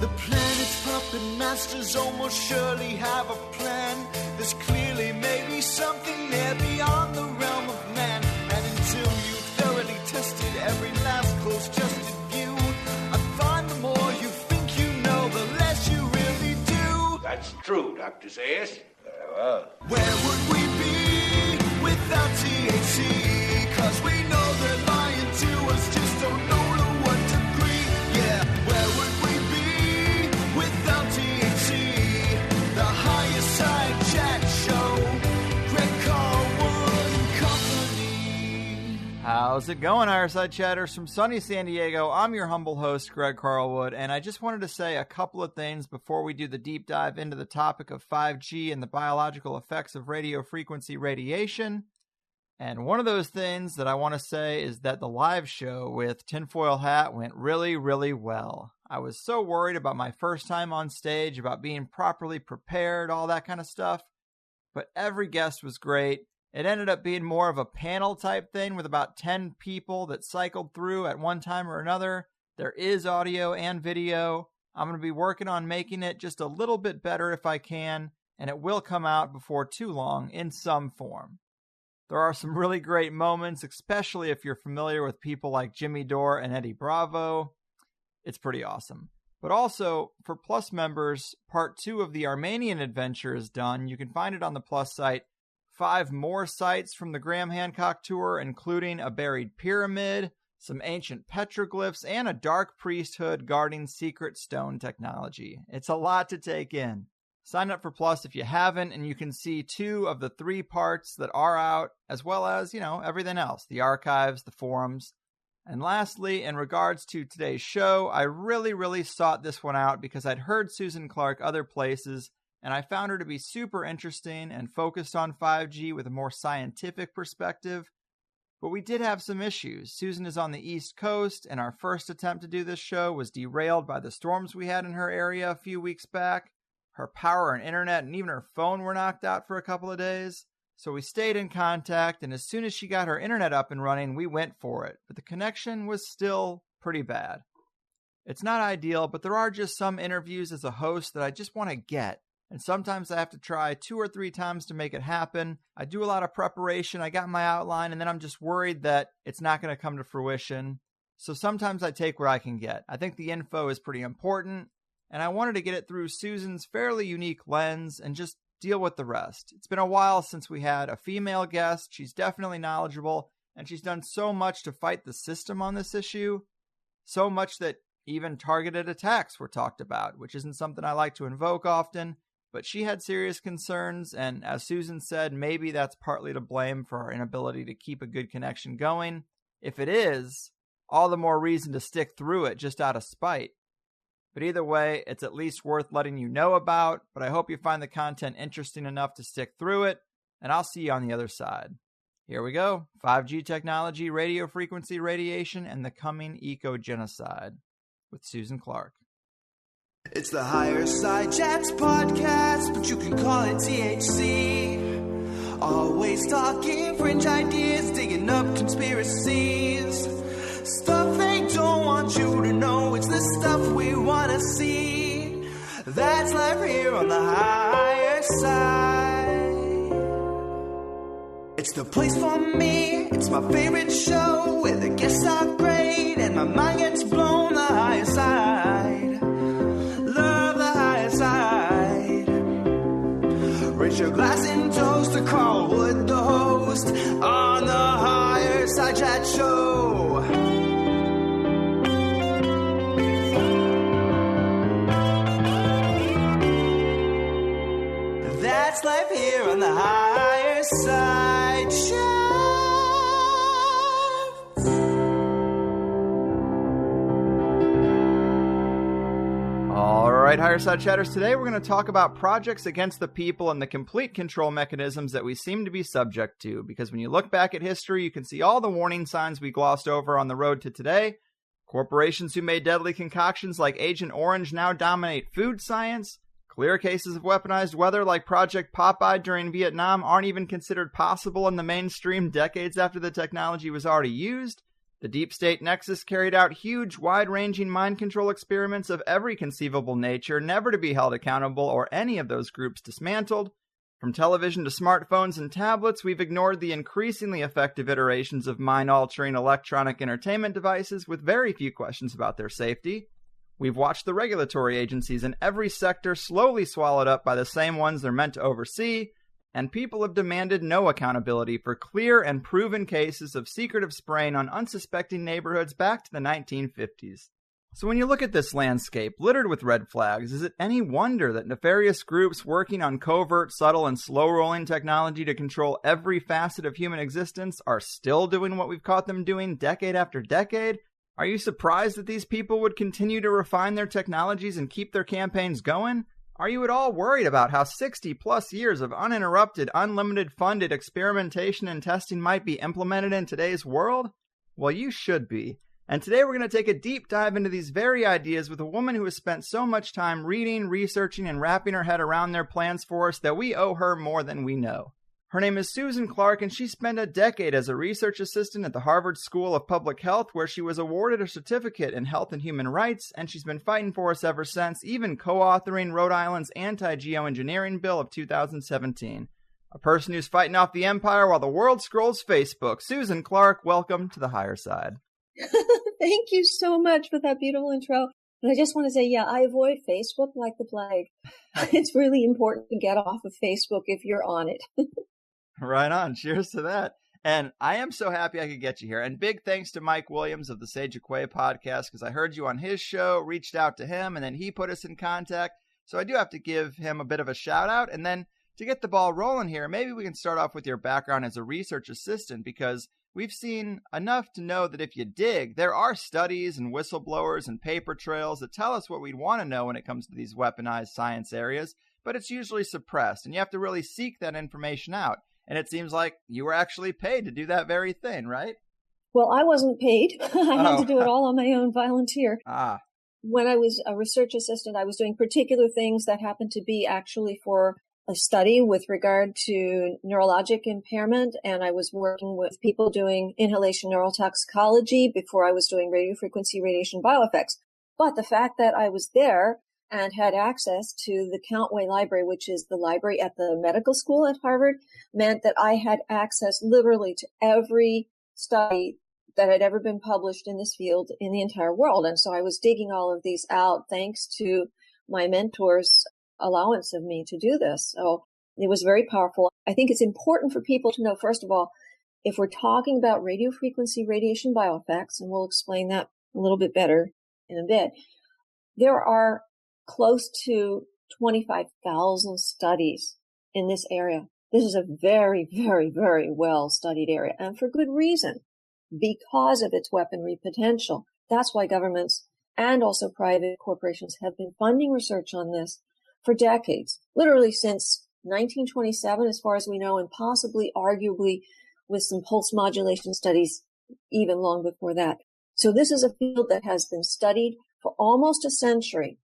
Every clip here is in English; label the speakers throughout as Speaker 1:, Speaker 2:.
Speaker 1: The planet's puppet masters almost surely have a plan. There's clearly maybe something there beyond the realm of man. And until you've thoroughly tested every last close-justed view, I find the more you think you know, the less you really do.
Speaker 2: That's true, Dr. Sayers. Very well.
Speaker 1: Where would we be without THC? 'Cause we know they're lying to us, just don't know to what degree. Yeah, where would we be without THC? The Higherside Chat Show, Greg Carlwood and Company.
Speaker 3: How's it going, Higherside Chatters from sunny San Diego? I'm your humble host, Greg Carlwood, and I just wanted to say a couple of things before we do the deep dive into the topic of 5G and the biological effects of radio frequency radiation. And one of those things that I want to say is that the live show with Tinfoil Hat went really, really well. I was so worried about my first time on stage, about being properly prepared, all that kind of stuff. But every guest was great. It ended up being more of a panel type thing with about 10 people that cycled through at one time or another. There is audio and video. I'm going to be working on making it just a little bit better if I can, and it will come out before too long in some form. There are some really great moments, especially if you're familiar with people like Jimmy Dore and Eddie Bravo. It's pretty awesome. But also, for Plus members, part 2 of the Armenian adventure is done. You can find it on the Plus site. 5 more sites from the Graham Hancock tour, including a buried pyramid, some ancient petroglyphs, and a dark priesthood guarding secret stone technology. It's a lot to take in. Sign up for Plus if you haven't, and you can see 2 of the 3 parts that are out, as well as, everything else, the archives, the forums. And lastly, in regards to today's show, I really sought this one out because I'd heard Susan Clark other places, and I found her to be super interesting and focused on 5G with a more scientific perspective. But we did have some issues. Susan is on the East Coast, and our first attempt to do this show was derailed by the storms we had in her area a few weeks back. Her power and internet and even her phone were knocked out for a couple of days. So we stayed in contact, and as soon as she got her internet up and running, we went for it. But the connection was still pretty bad. It's not ideal, but there are just some interviews as a host that I just want to get. And sometimes I have to try 2 or 3 times to make it happen. I do a lot of preparation, I got my outline, and then I'm just worried that it's not going to come to fruition. So sometimes I take what I can get. I think the info is pretty important, and I wanted to get it through Susan's fairly unique lens and just deal with the rest. It's been a while since we had a female guest. She's definitely knowledgeable, and she's done so much to fight the system on this issue. So much that even targeted attacks were talked about, which isn't something I like to invoke often. But she had serious concerns, and as Susan said, maybe that's partly to blame for our inability to keep a good connection going. If it is, all the more reason to stick through it just out of spite. But either way, it's at least worth letting you know about, but I hope you find the content interesting enough to stick through it, and I'll see you on the other side. Here we go. 5G technology, radio frequency radiation, and the coming eco-genocide with Susan Clark.
Speaker 1: It's the Higherside Chats podcast, but you can call it THC. Always talking fringe ideas, digging up conspiracies. Stuff they don't want you to know, it's the stuff we want to see. That's live here on the higher side. It's the place for me, it's my favorite show, where the guests are great and my mind gets blown. The higher side. Raise your glass and toast to Carlwood, the host, on the Higherside Chat Show. That's life here on the Higherside Chats.
Speaker 3: All right, Higherside Chatters, today we're going to talk about projects against the people and the complete control mechanisms that we seem to be subject to. Because when you look back at history, you can see all the warning signs we glossed over on the road to today. Corporations who made deadly concoctions like Agent Orange now dominate food science. Clear cases of weaponized weather like Project Popeye during Vietnam aren't even considered possible in the mainstream decades after the technology was already used. The Deep State Nexus carried out huge, wide-ranging mind control experiments of every conceivable nature, never to be held accountable or any of those groups dismantled. From television to smartphones and tablets, we've ignored the increasingly effective iterations of mind-altering electronic entertainment devices with very few questions about their safety. We've watched the regulatory agencies in every sector slowly swallowed up by the same ones they're meant to oversee, and people have demanded no accountability for clear and proven cases of secretive spraying on unsuspecting neighborhoods back to the 1950s. So when you look at this landscape, littered with red flags, is it any wonder that nefarious groups working on covert, subtle, and slow-rolling technology to control every facet of human existence are still doing what we've caught them doing decade after decade? Are you surprised that these people would continue to refine their technologies and keep their campaigns going? Are you at all worried about how 60-plus years of uninterrupted, unlimited funded experimentation and testing might be implemented in today's world? Well, you should be. And today we're going to take a deep dive into these very ideas with a woman who has spent so much time reading, researching, and wrapping her head around their plans for us that we owe her more than we know. Her name is Susan Clark, and she spent a decade as a research assistant at the Harvard School of Public Health, where she was awarded a certificate in health and human rights, and she's been fighting for us ever since, even co-authoring Rhode Island's anti-geoengineering bill of 2017. A person who's fighting off the empire while the world scrolls Facebook. Susan Clark, welcome to the Higherside.
Speaker 4: Thank you so much for that beautiful intro. And I just want to say, yeah, I avoid Facebook like the plague. It's really important to get off of Facebook if you're on it.
Speaker 3: Right on. Cheers to that. And I am so happy I could get you here. And big thanks to Mike Williams of the Sage Aquay podcast, because I heard you on his show, reached out to him, and then he put us in contact. So I do have to give him a bit of a shout out. And then to get the ball rolling here, maybe we can start off with your background as a research assistant, because we've seen enough to know that if you dig, there are studies and whistleblowers and paper trails that tell us what we'd want to know when it comes to these weaponized science areas, but it's usually suppressed, and you have to really seek that information out. And it seems like you were actually paid to do that very thing, right?
Speaker 4: Well, I wasn't paid. I had to do it all on my own, volunteer. When I was a research assistant, I was doing particular things that happened to be actually for a study with regard to neurologic impairment. And I was working with people doing inhalation neurotoxicology before I was doing radiofrequency radiation bioeffects. But the fact that I was there and had access to the Countway Library, which is the library at the medical school at Harvard, meant that I had access literally to every study that had ever been published in this field in the entire world. And so I was digging all of these out thanks to my mentor's allowance of me to do this. So it was very powerful. I think it's important for people to know, first of all, if we're talking about radiofrequency radiation bioeffects, and we'll explain that a little bit better in a bit, there are close to 25,000 studies in this area. This is a very, very, very well-studied area, and for good reason, because of its weaponry potential. That's why governments and also private corporations have been funding research on this for decades, literally since 1927, as far as we know, and possibly, arguably, with some pulse modulation studies even long before that. So this is a field that has been studied for almost a century.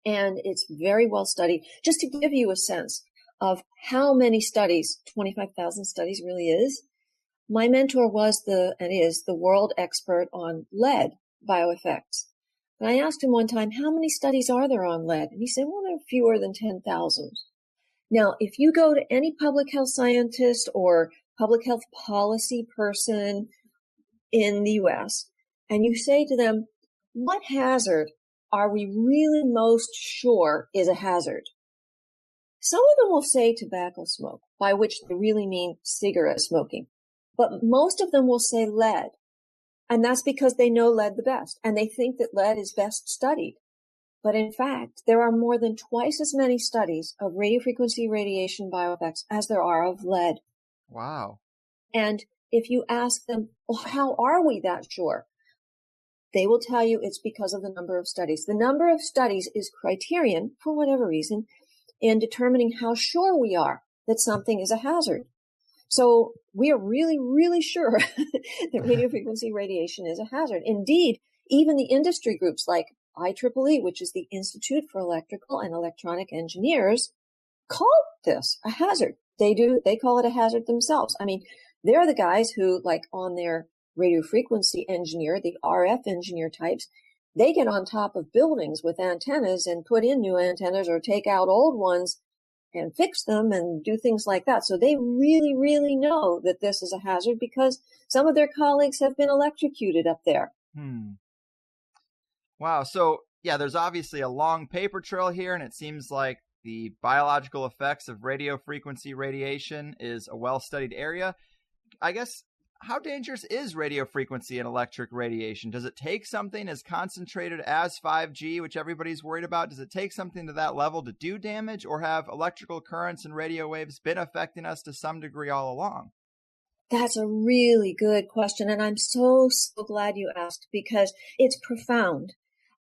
Speaker 4: And it's very well studied. Just to give you a sense of how many studies, 25,000 studies really is, my mentor was and is the world expert on lead bioeffects. And I asked him one time, how many studies are there on lead? And he said, well, there are fewer than 10,000. Now, if you go to any public health scientist or public health policy person in the U.S., and you say to them, what hazard are we really most sure is a hazard? Some of them will say tobacco smoke, by which they really mean cigarette smoking. But most of them will say lead. And that's because they know lead the best, and they think that lead is best studied. But in fact, there are more than twice as many studies of radiofrequency radiation bioeffects as there are of lead.
Speaker 3: Wow.
Speaker 4: And if you ask them, well, how are we that sure? They will tell you it's because of the number of studies. The number of studies is criterion, for whatever reason, in determining how sure we are that something is a hazard. So we are really, really sure that radiofrequency radiation is a hazard. Indeed, even the industry groups like IEEE, which is the Institute for Electrical and Electronic Engineers, call this a hazard. They call it a hazard themselves. I mean, they're the guys who, like, on their radiofrequency engineer, the RF engineer types, they get on top of buildings with antennas and put in new antennas or take out old ones and fix them and do things like that. So they really, really know that this is a hazard because some of their colleagues have been electrocuted up there.
Speaker 3: Wow. So, yeah, there's obviously a long paper trail here, and it seems like the biological effects of radio frequency radiation is a well-studied area. I guess, how dangerous is radio frequency and electric radiation? Does it take something as concentrated as 5G, which everybody's worried about? Does it take something to that level to do damage, or have electrical currents and radio waves been affecting us to some degree all along?
Speaker 4: That's a really good question, and I'm so glad you asked because it's profound,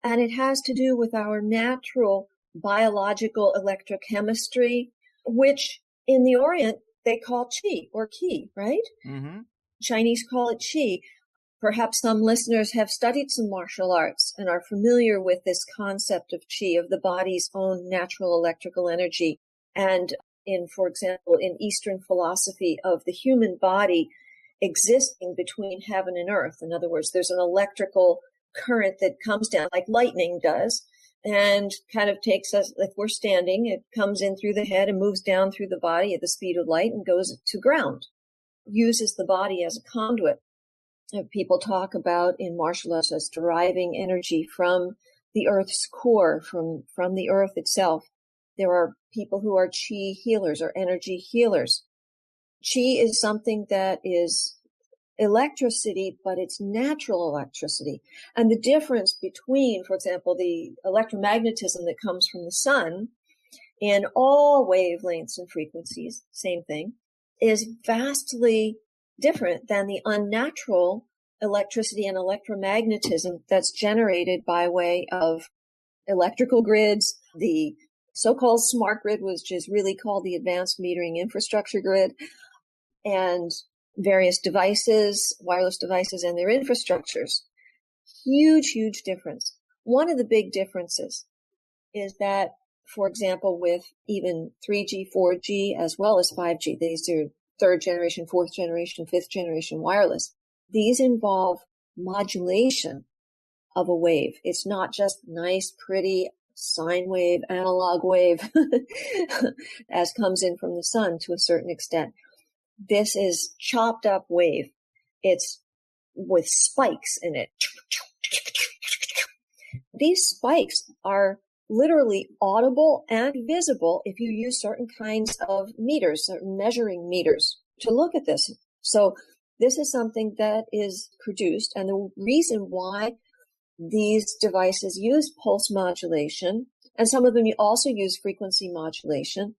Speaker 4: and it has to do with our natural biological electrochemistry, which in the Orient they call qi or qi, right?
Speaker 3: Mm-hmm.
Speaker 4: Chinese call it qi. Perhaps some listeners have studied some martial arts and are familiar with this concept of qi, of the body's own natural electrical energy. And for example, in Eastern philosophy of the human body existing between heaven and earth. In other words, there's an electrical current that comes down like lightning does and kind of takes us, if we're standing, it comes in through the head and moves down through the body at the speed of light and goes to ground, uses the body as a conduit. People talk about in martial arts as deriving energy from the earth's core, from the earth itself. There are people who are qi healers or energy healers. Qi is something that is electricity, but it's natural electricity. And the difference between, for example, the electromagnetism that comes from the sun in all wavelengths and frequencies, same thing, is vastly different than the unnatural electricity and electromagnetism that's generated by way of electrical grids, the so-called smart grid, which is really called the advanced metering infrastructure grid, and various devices, wireless devices, and their infrastructures. Huge, huge difference. One of the big differences is that, for example, with even 3G, 4G, as well as 5G, these are third generation, fourth generation, fifth generation wireless. These involve modulation of a wave. It's not just nice, pretty sine wave, analog wave, as comes in from the sun to a certain extent. This is chopped up wave. It's with spikes in it. These spikes are literally audible and visible if you use certain kinds of meters, certain measuring meters to look at this. So this is something that is produced, and the reason why these devices use pulse modulation, and some of them also use frequency modulation,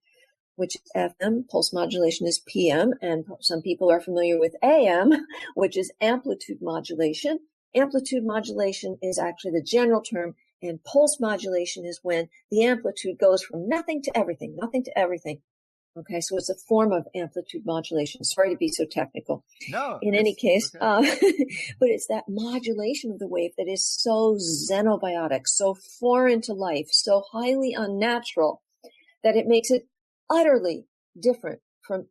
Speaker 4: which is FM, pulse modulation is PM, and some people are familiar with AM, which is amplitude modulation. Amplitude modulation is actually the general term, and pulse modulation is when the amplitude goes from nothing to everything, nothing to everything. Okay, so it's a form of amplitude modulation. Sorry to be so technical.
Speaker 3: No.
Speaker 4: In any case,
Speaker 3: okay.
Speaker 4: But it's that modulation of the wave that is so xenobiotic, so foreign to life, so highly unnatural, that it makes it utterly different from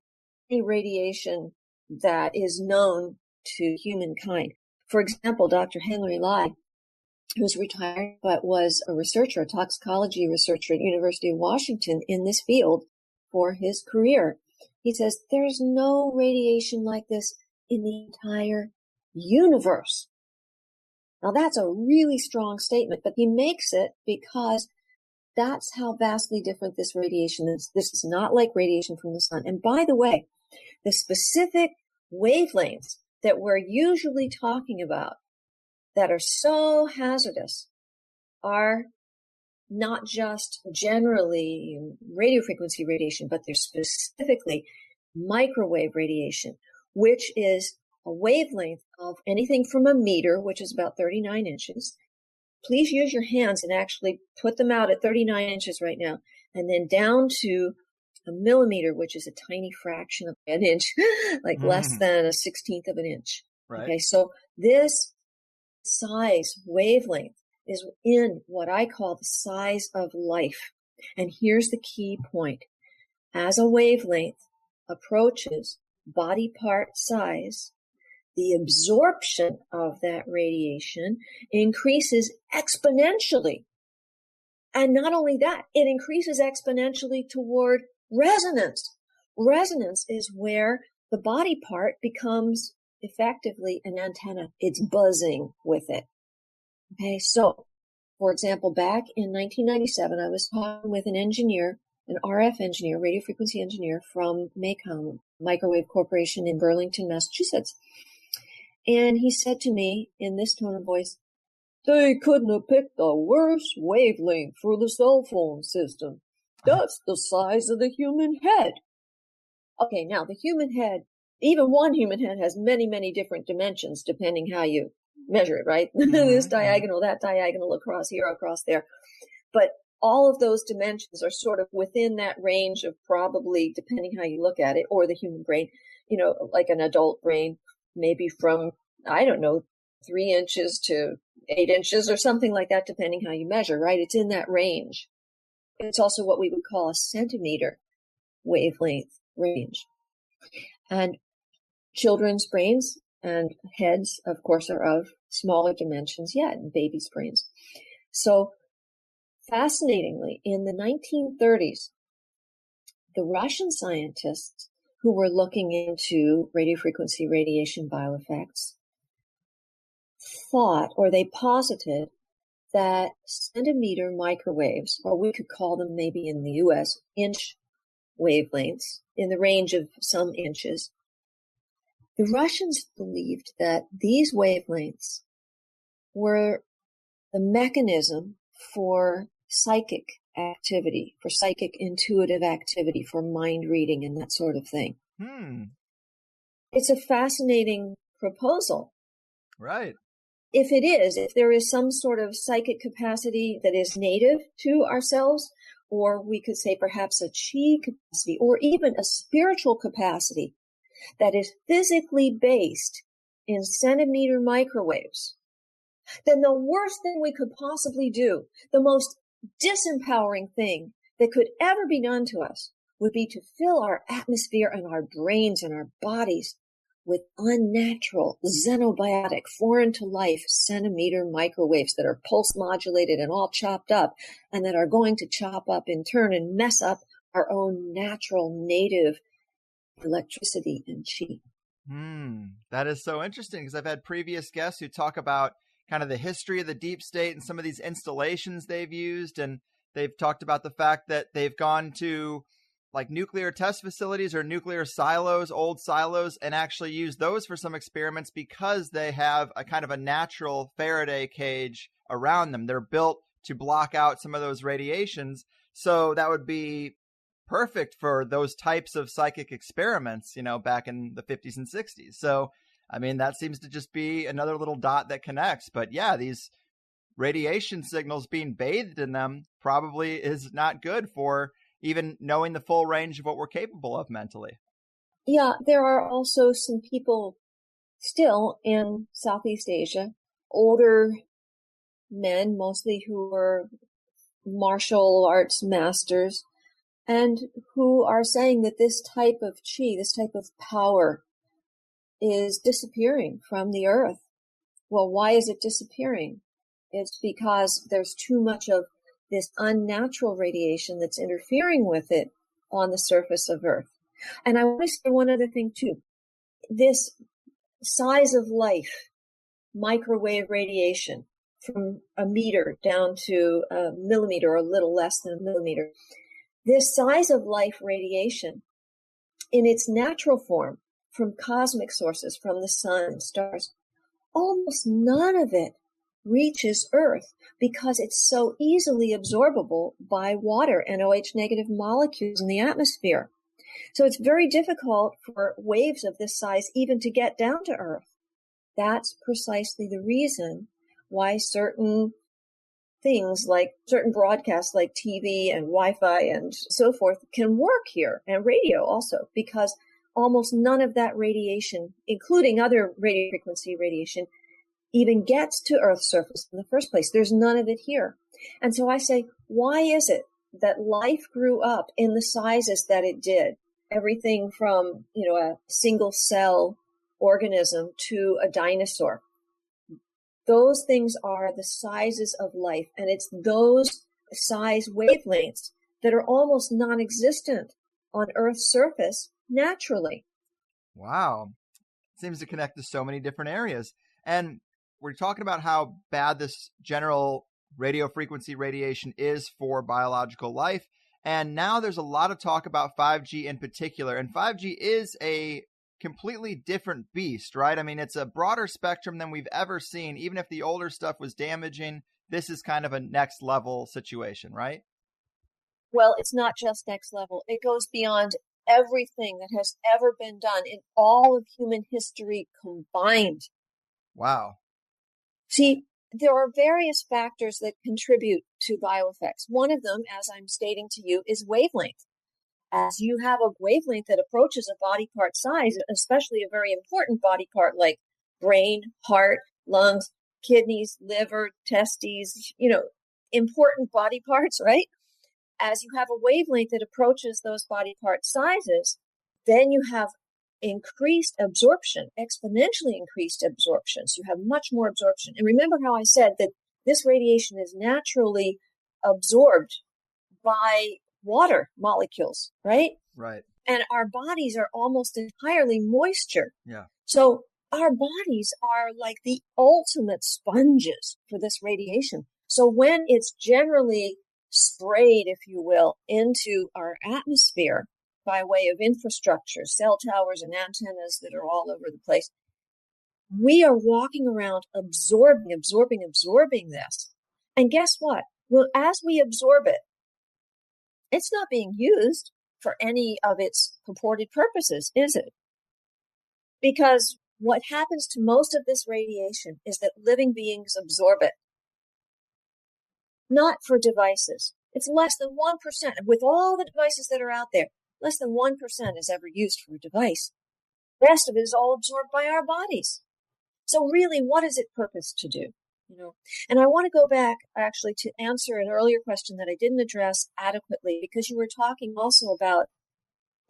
Speaker 4: any radiation that is known to humankind. For example, Dr. Henry Lai, who's retired but was a researcher, a toxicology researcher at University of Washington in this field for his career. He says there's no radiation like this in the entire universe. Now that's a really strong statement, but he makes it because that's how vastly different this radiation is. This is not like radiation from the sun. And by the way, the specific wavelengths that we're usually talking about that are so hazardous are not just generally radiofrequency radiation, but they're specifically microwave radiation, which is a wavelength of anything from a meter, which is about 39 inches. Please use your hands and actually put them out at 39 inches right now, and then down to a millimeter, which is a tiny fraction of an inch, like less than a 16th of an inch.
Speaker 3: Right.
Speaker 4: Okay, so this size wavelength is in what I call the size of life. And here's the key point. As a wavelength approaches body part size, the absorption of that radiation increases exponentially. And not only that, it increases exponentially toward resonance. Resonance is where the body part becomes effectively an antenna. It's buzzing with it. Okay, so, for example, back in 1997, I was talking with an engineer, an RF engineer, radiofrequency engineer from MACOM, Microwave Corporation in Burlington, Massachusetts. And he said to me in this tone of voice, "They couldn't have picked the worst wavelength for the cell phone system. That's the size of the human head." Okay, now the human head, even one human head has many, many different dimensions depending how you measure it, right? Mm-hmm. This diagonal, that diagonal, across here, across there. But all of those dimensions are sort of within that range of probably, depending how you look at it, or the human brain, like an adult brain, maybe from, 3 inches to 8 inches or something like that, depending how you measure, right? It's in that range. It's also what we would call a centimeter wavelength range. And children's brains and heads, of course, are of smaller dimensions yet, and babies' brains. So, fascinatingly, in the 1930s, the Russian scientists who were looking into radiofrequency radiation bioeffects thought, or they posited, that centimeter microwaves, or we could call them maybe in the US, inch wavelengths, in the range of some inches. The Russians believed that these wavelengths were the mechanism for psychic activity, for psychic intuitive activity, for mind reading and that sort of thing. It's a fascinating proposal.
Speaker 3: Right.
Speaker 4: If there is some sort of psychic capacity that is native to ourselves, or we could say perhaps a chi capacity, or even a spiritual capacity that is physically based in centimeter microwaves, then the worst thing we could possibly do, the most disempowering thing that could ever be done to us, would be to fill our atmosphere and our brains and our bodies with unnatural, xenobiotic, foreign to life centimeter microwaves that are pulse modulated and all chopped up, and that are going to chop up in turn and mess up our own natural native electricity and chi.
Speaker 3: That is so interesting, because I've had previous guests who talk about kind of the history of the deep state and some of these installations they've used, and they've talked about the fact that they've gone to like nuclear test facilities or nuclear silos, old silos, and actually use those for some experiments because they have a kind of a natural Faraday cage around them. They're built to block out some of those radiations. So that would be perfect for those types of psychic experiments, back in the 50s and 60s. So, I mean, that seems to just be another little dot that connects. But yeah, these radiation signals being bathed in them probably is not good for even knowing the full range of what we're capable of mentally.
Speaker 4: Yeah, there are also some people still in Southeast Asia, older men mostly, who are martial arts masters, and who are saying that this type of chi, this type of power, is disappearing from the earth. Well, why is it disappearing? It's because there's too much of this unnatural radiation that's interfering with it on the surface of Earth. And I want to say one other thing too. This size of life, microwave radiation, from a meter down to a millimeter, or a little less than a millimeter. This size of life radiation, in its natural form, from cosmic sources, from the sun and stars, almost none of it reaches Earth because it's so easily absorbable by water and OH negative molecules in the atmosphere. So it's very difficult for waves of this size even to get down to Earth. That's precisely the reason why certain things, like certain broadcasts like TV and Wi-Fi and so forth, can work here, and radio also, because almost none of that radiation, including other radiofrequency radiation, even gets to Earth's surface in the first place. There's none of it here. And so I say, why is it that life grew up in the sizes that it did? Everything from, a single cell organism to a dinosaur. Those things are the sizes of life, and it's those size wavelengths that are almost non-existent on Earth's surface naturally.
Speaker 3: Wow. Seems to connect to so many different areas. And we're talking about how bad this general radio frequency radiation is for biological life. And now there's a lot of talk about 5G in particular. And 5G is a completely different beast, right? I mean, it's a broader spectrum than we've ever seen. Even if the older stuff was damaging, this is kind of a next level situation, right?
Speaker 4: Well, it's not just next level. It goes beyond everything that has ever been done in all of human history combined.
Speaker 3: Wow.
Speaker 4: See, there are various factors that contribute to bioeffects. One of them, as I'm stating to you, is wavelength. As you have a wavelength that approaches a body part size, especially a very important body part like brain, heart, lungs, kidneys, liver, testes, important body parts, right? As you have a wavelength that approaches those body part sizes, then you have increased absorption, exponentially increased absorptions. You have much more absorption. And remember how I said that this radiation is naturally absorbed by water molecules, right?
Speaker 3: Right.
Speaker 4: And our bodies are almost entirely moisture.
Speaker 3: Yeah.
Speaker 4: So our bodies are like the ultimate sponges for this radiation. So when it's generally sprayed, if you will, into our atmosphere by way of infrastructure, cell towers and antennas that are all over the place, we are walking around absorbing this. And guess what? Well, as we absorb it, it's not being used for any of its purported purposes, is it? Because what happens to most of this radiation is that living beings absorb it. Not for devices. It's less than 1%. With all the devices that are out there, less than 1% is ever used for a device. The rest of it is all absorbed by our bodies. So really, what is it purposed to do? And I want to go back actually to answer an earlier question that I didn't address adequately, because you were talking also about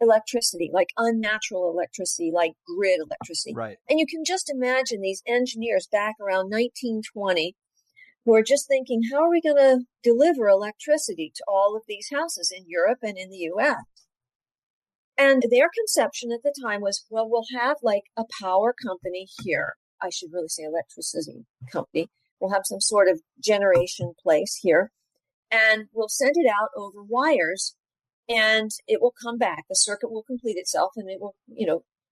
Speaker 4: electricity, like unnatural electricity, like grid electricity.
Speaker 3: Right.
Speaker 4: And you can just imagine these engineers back around 1920 who are just thinking, how are we going to deliver electricity to all of these houses in Europe and in the U.S.? And their conception at the time was, well, we'll have like a power company here. I should really say electricity company. We'll have some sort of generation place here, and we'll send it out over wires, and it will come back. The circuit will complete itself, and it will,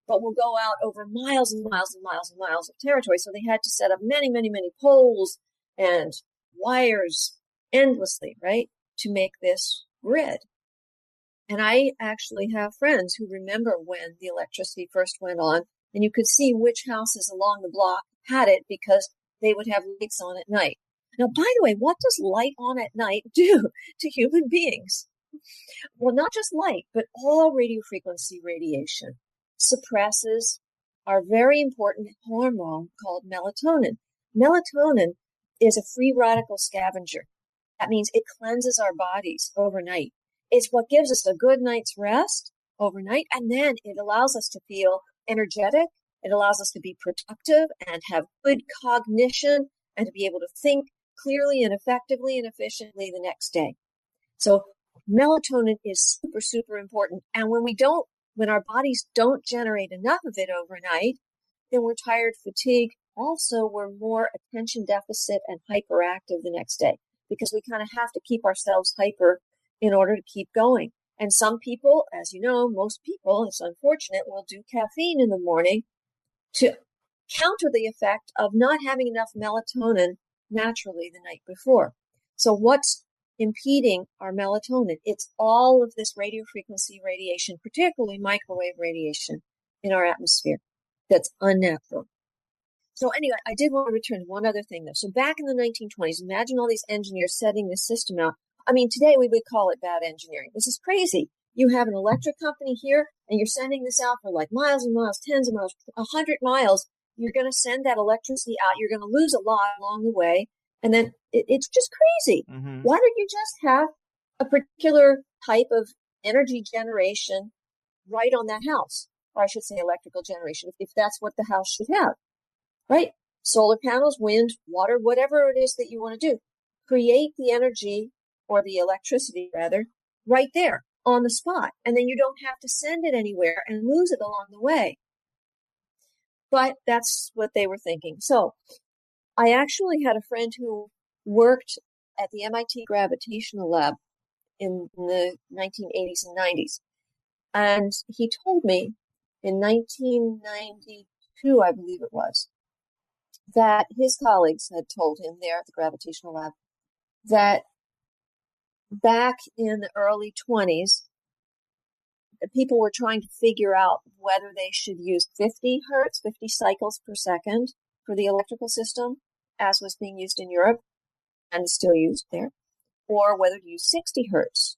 Speaker 4: but will go out over miles and miles and miles and miles of territory. So they had to set up many, many, many poles and wires endlessly, right, to make this grid. And I actually have friends who remember when the electricity first went on, and you could see which houses along the block had it because they would have lights on at night. Now, by the way, what does light on at night do to human beings? Well, not just light, but all radiofrequency radiation suppresses our very important hormone called melatonin. Melatonin is a free radical scavenger. That means it cleanses our bodies overnight. It's what gives us a good night's rest overnight, and then it allows us to feel energetic. It allows us to be productive and have good cognition and to be able to think clearly and effectively and efficiently the next day. So melatonin is super, super important. And when our bodies don't generate enough of it overnight, then we're tired, fatigued. Also, we're more attention deficit and hyperactive the next day because we kind of have to keep ourselves hyper in order to keep going. And some people, as you know, most people, it's unfortunate, will do caffeine in the morning to counter the effect of not having enough melatonin naturally the night before. So what's impeding our melatonin? It's all of this radiofrequency radiation, particularly microwave radiation in our atmosphere that's unnatural. So anyway, I did want to return to one other thing though. So back in the 1920s, imagine all these engineers setting this system out. I mean, today we would call it bad engineering. This is crazy. You have an electric company here, and you're sending this out for like miles and miles, tens of miles, 100 miles. You're going to send that electricity out. You're going to lose a lot along the way. And then it's just crazy. Mm-hmm. Why don't you just have a particular type of energy generation right on that house? or I should say electrical generation, if that's what the house should have, right? Solar panels, wind, water, whatever it is that you want to do. Create the energy, or the electricity rather, right there on the spot. And then you don't have to send it anywhere and lose it along the way. But that's what they were thinking. So I actually had a friend who worked at the MIT Gravitational Lab in the 1980s and 90s. And he told me in 1992, I believe it was, that his colleagues had told him there at the Gravitational Lab that back in the early 20s, people were trying to figure out whether they should use 50 hertz, 50 cycles per second for the electrical system, as was being used in Europe and still used there, or whether to use 60 hertz.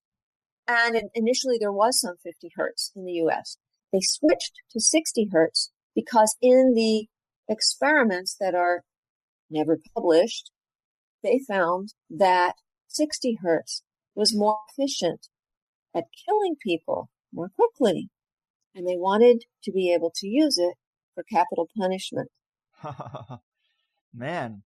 Speaker 4: And initially there was some 50 hertz in the US. They switched to 60 hertz because in the experiments that are never published, they found that 60 hertz was more efficient at killing people more quickly. And they wanted to be able to use it for capital punishment.
Speaker 3: Man.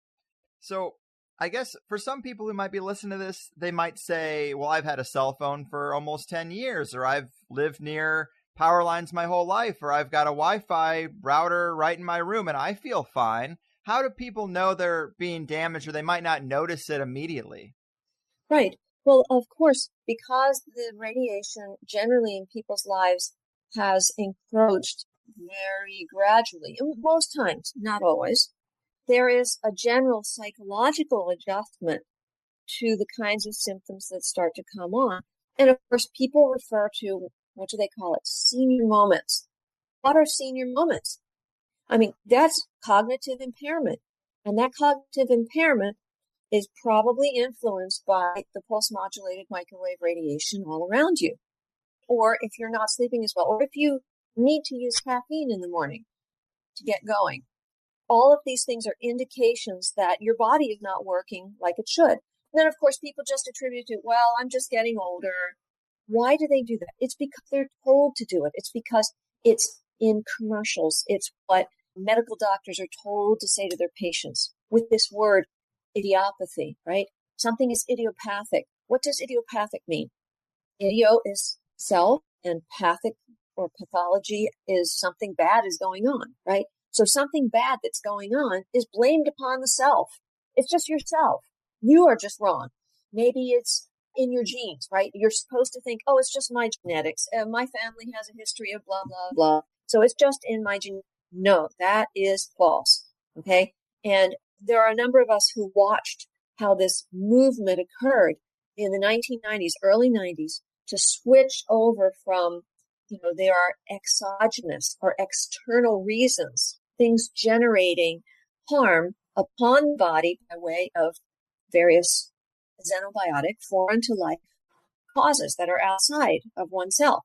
Speaker 3: So I guess for some people who might be listening to this, they might say, well, I've had a cell phone for almost 10 years, or I've lived near power lines my whole life, or I've got a Wi-Fi router right in my room and I feel fine. How do people know they're being damaged, or they might not notice it immediately?
Speaker 4: Right. Well, of course, because the radiation generally in people's lives has encroached very gradually, most times, not always, there is a general psychological adjustment to the kinds of symptoms that start to come on. And of course, people refer to, what do they call it? Senior moments. What are senior moments? I mean, that's cognitive impairment. And that cognitive impairment is probably influenced by the pulse-modulated microwave radiation all around you. Or if you're not sleeping as well, or if you need to use caffeine in the morning to get going. All of these things are indications that your body is not working like it should. And then, of course, people just attribute it to, well, I'm just getting older. Why do they do that? It's because they're told to do it. It's because it's in commercials. It's what medical doctors are told to say to their patients with this word, idiopathy, right? Something is idiopathic. What does idiopathic mean? Idio is self, and pathic or pathology is something bad is going on, right? So something bad that's going on is blamed upon the self. It's just yourself. You are just wrong. Maybe it's in your genes, right? You're supposed to think, oh, it's just my genetics. My family has a history of blah, blah, blah. So it's just in my genes. No, that is false. Okay. And there are a number of us who watched how this movement occurred in the 1990s, early 90s, to switch over from, there are exogenous or external reasons, things generating harm upon the body by way of various xenobiotic, foreign to life causes that are outside of oneself.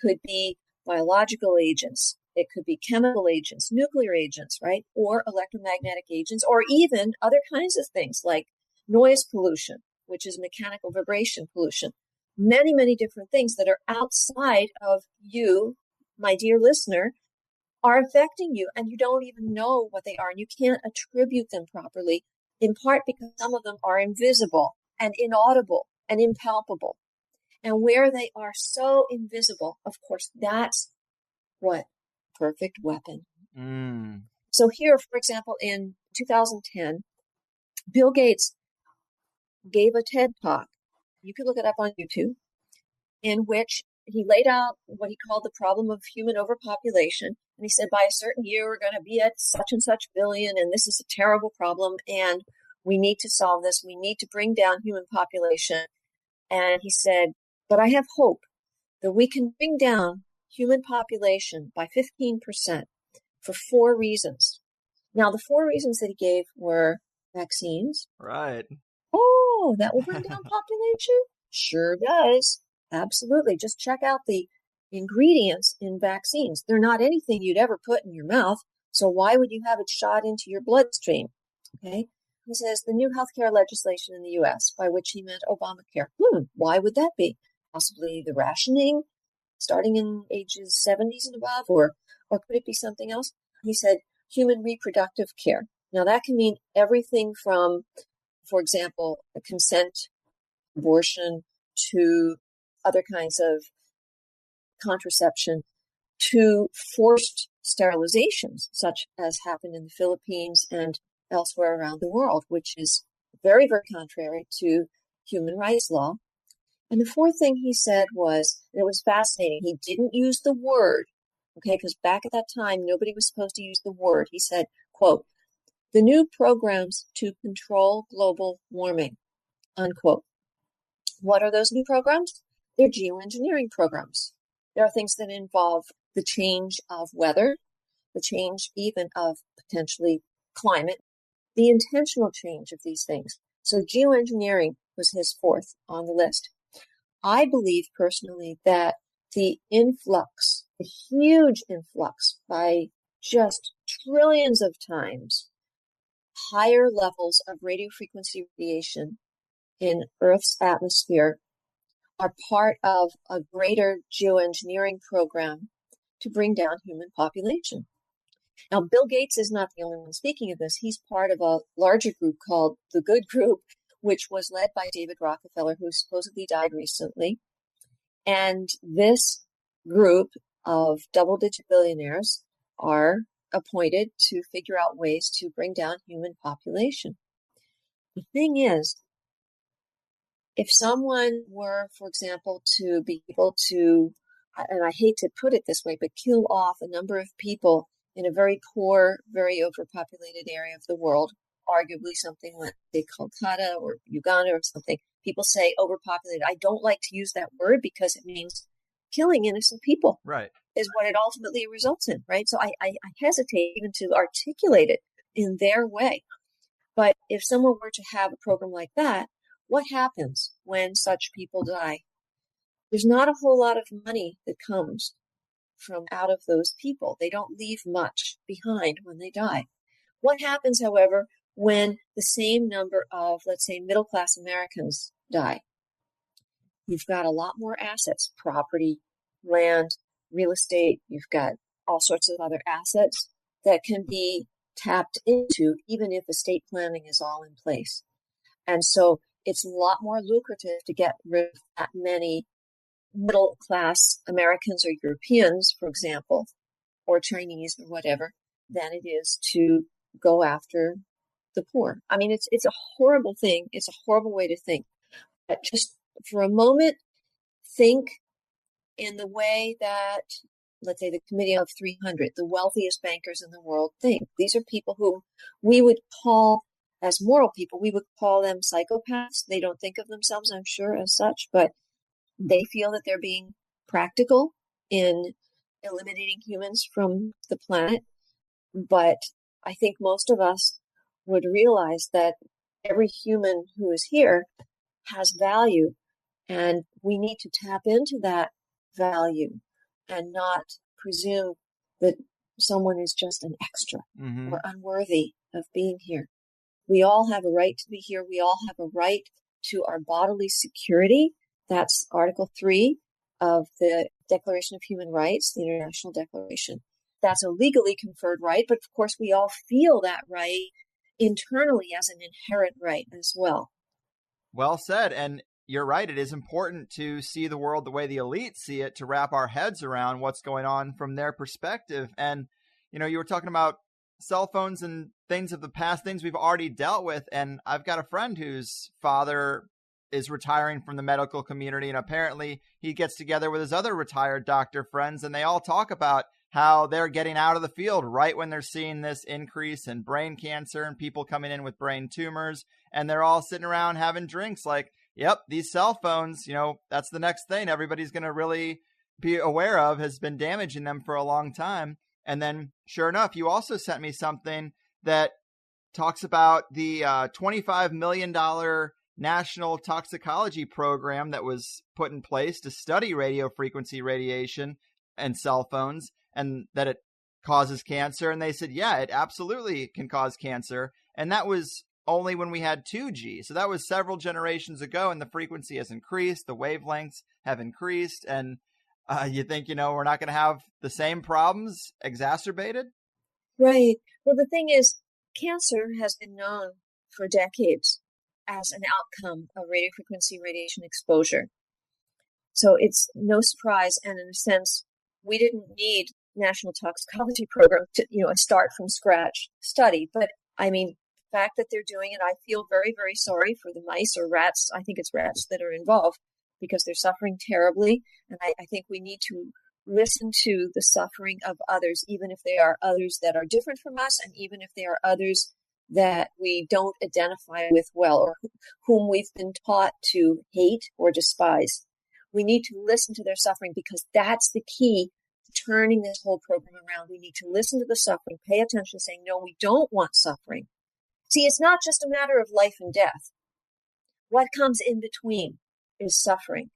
Speaker 4: Could be biological agents. It could be chemical agents, nuclear agents, right? Or electromagnetic agents, or even other kinds of things like noise pollution, which is mechanical vibration pollution. Many, many different things that are outside of you, my dear listener, are affecting you, and you don't even know what they are, and you can't attribute them properly, in part because some of them are invisible and inaudible and impalpable. And where they are so invisible, of course, that's what perfect weapon. So here, for example, in 2010, Bill Gates gave a TED Talk. You can look it up on YouTube, in which he laid out what he called the problem of human overpopulation. And he said, by a certain year, we're going to be at such and such billion, and this is a terrible problem, and we need to solve this. We need to bring down human population. And he said, but I have hope that we can bring down human population by 15% for 4 reasons. Now, the 4 reasons that he gave were vaccines.
Speaker 3: Right.
Speaker 4: Oh, that will bring down population? Sure does. Absolutely. Just check out the ingredients in vaccines. They're not anything you'd ever put in your mouth, so why would you have it shot into your bloodstream? Okay. He says the new healthcare legislation in the U.S., by which he meant Obamacare. Why would that be? Possibly the rationing, starting in ages 70s and above, or could it be something else? He said human reproductive care. Now that can mean everything from, for example, consent, abortion, to other kinds of contraception, to forced sterilizations, such as happened in the Philippines and elsewhere around the world, which is very, very contrary to human rights law. And the fourth thing he said was, and it was fascinating, he didn't use the word, okay, because back at that time, nobody was supposed to use the word. He said, quote, the new programs to control global warming, unquote. What are those new programs? They're geoengineering programs. There are things that involve the change of weather, the change even of potentially climate, the intentional change of these things. So geoengineering was his fourth on the list. I believe personally that the influx, the huge influx by just trillions of times higher levels of radio frequency radiation in Earth's atmosphere are part of a greater geoengineering program to bring down human population. Now, Bill Gates is not the only one speaking of this. He's part of a larger group called the Good Group, which was led by David Rockefeller, who supposedly died recently. And this group of double-digit billionaires are appointed to figure out ways to bring down human population. The thing is, if someone were, for example, to be able to, and I hate to put it this way, but kill off a number of people in a very poor, very overpopulated area of the world, arguably something like, say, Calcutta or Uganda or something, people say overpopulated. I don't like to use that word because it means killing innocent people.
Speaker 3: Right.
Speaker 4: Is what it ultimately results in, right? So I hesitate even to articulate it in their way. But if someone were to have a program like that, what happens when such people die? There's not a whole lot of money that comes from out of those people. They don't leave much behind when they die. What happens, however, when the same number of, let's say, middle-class Americans die? You've got a lot more assets, property, land, real estate. You've got all sorts of other assets that can be tapped into, even if estate planning is all in place. And so it's a lot more lucrative to get rid of that many middle-class Americans or Europeans, for example, or Chinese or whatever, than it is to go after the poor. I mean, it's a horrible thing. It's a horrible way to think. But just for a moment, think in the way that, let's say, the Committee of 300, the wealthiest bankers in the world, think. These are people who we would call, as moral people, we would call them psychopaths. They don't think of themselves, I'm sure, as such, but they feel that they're being practical in eliminating humans from the planet. But I think most of us would realize that every human who is here has value, and we need to tap into that value and not presume that someone is just an extra or unworthy of being here. We all have a right to be here. We all have a right to our bodily security. That's Article 3 of the Declaration of Human Rights, the International Declaration. That's a legally conferred right, but of course we all feel that right internally as an inherent right as well.
Speaker 3: Well said. And you're right. It is important to see the world the way the elites see it, to wrap our heads around what's going on from their perspective. And, you know, you were talking about cell phones and things of the past, things we've already dealt with. And I've got a friend whose father is retiring from the medical community, and apparently he gets together with his other retired doctor friends, and they all talk about how they're getting out of the field right when they're seeing this increase in brain cancer and people coming in with brain tumors, and they're all sitting around having drinks like, yep, these cell phones, you know, that's the next thing everybody's going to really be aware of, has been damaging them for a long time. And then sure enough, you also sent me something that talks about the $25 million national toxicology program that was put in place to study radio frequency radiation and cell phones, and that it causes cancer. And they said, yeah, it absolutely can cause cancer. And that was only when we had 2G. So that was several generations ago, and the frequency has increased, the wavelengths have increased. And You think, we're not going to have the same problems exacerbated?
Speaker 4: Right. Well, the thing is, cancer has been known for decades as an outcome of radiofrequency radiation exposure. So it's no surprise, and in a sense, we didn't need National Toxicology Program to, a start from scratch study. But I mean, the fact that they're doing it, I feel very, very sorry for the mice or rats. I think it's rats that are involved because they're suffering terribly. And I think we need to listen to the suffering of others, even if they are others that are different from us, and even if they are others that we don't identify with well, or whom we've been taught to hate or despise. We need to listen to their suffering, because that's the key to turning this whole program around. We need to listen to the suffering, pay attention, saying, no, we don't want suffering. See, it's not just a matter of life and death. What comes in between is suffering.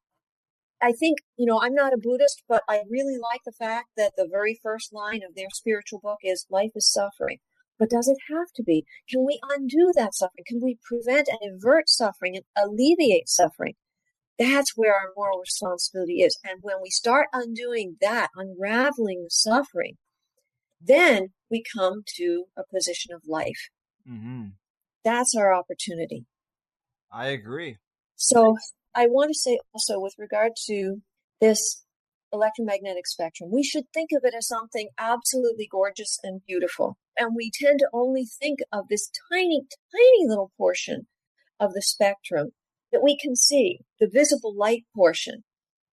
Speaker 4: I think, I'm not a Buddhist, but I really like the fact that the very first line of their spiritual book is life is suffering. But does it have to be? Can we undo that suffering? Can we prevent and avert suffering and alleviate suffering? That's where our moral responsibility is. And when we start undoing that, unraveling the suffering, then we come to a position of life.
Speaker 3: Mm-hmm.
Speaker 4: That's our opportunity.
Speaker 3: I agree.
Speaker 4: So I want to say also, with regard to this electromagnetic spectrum, we should think of it as something absolutely gorgeous and beautiful. And we tend to only think of this tiny, tiny little portion of the spectrum that we can see, the visible light portion.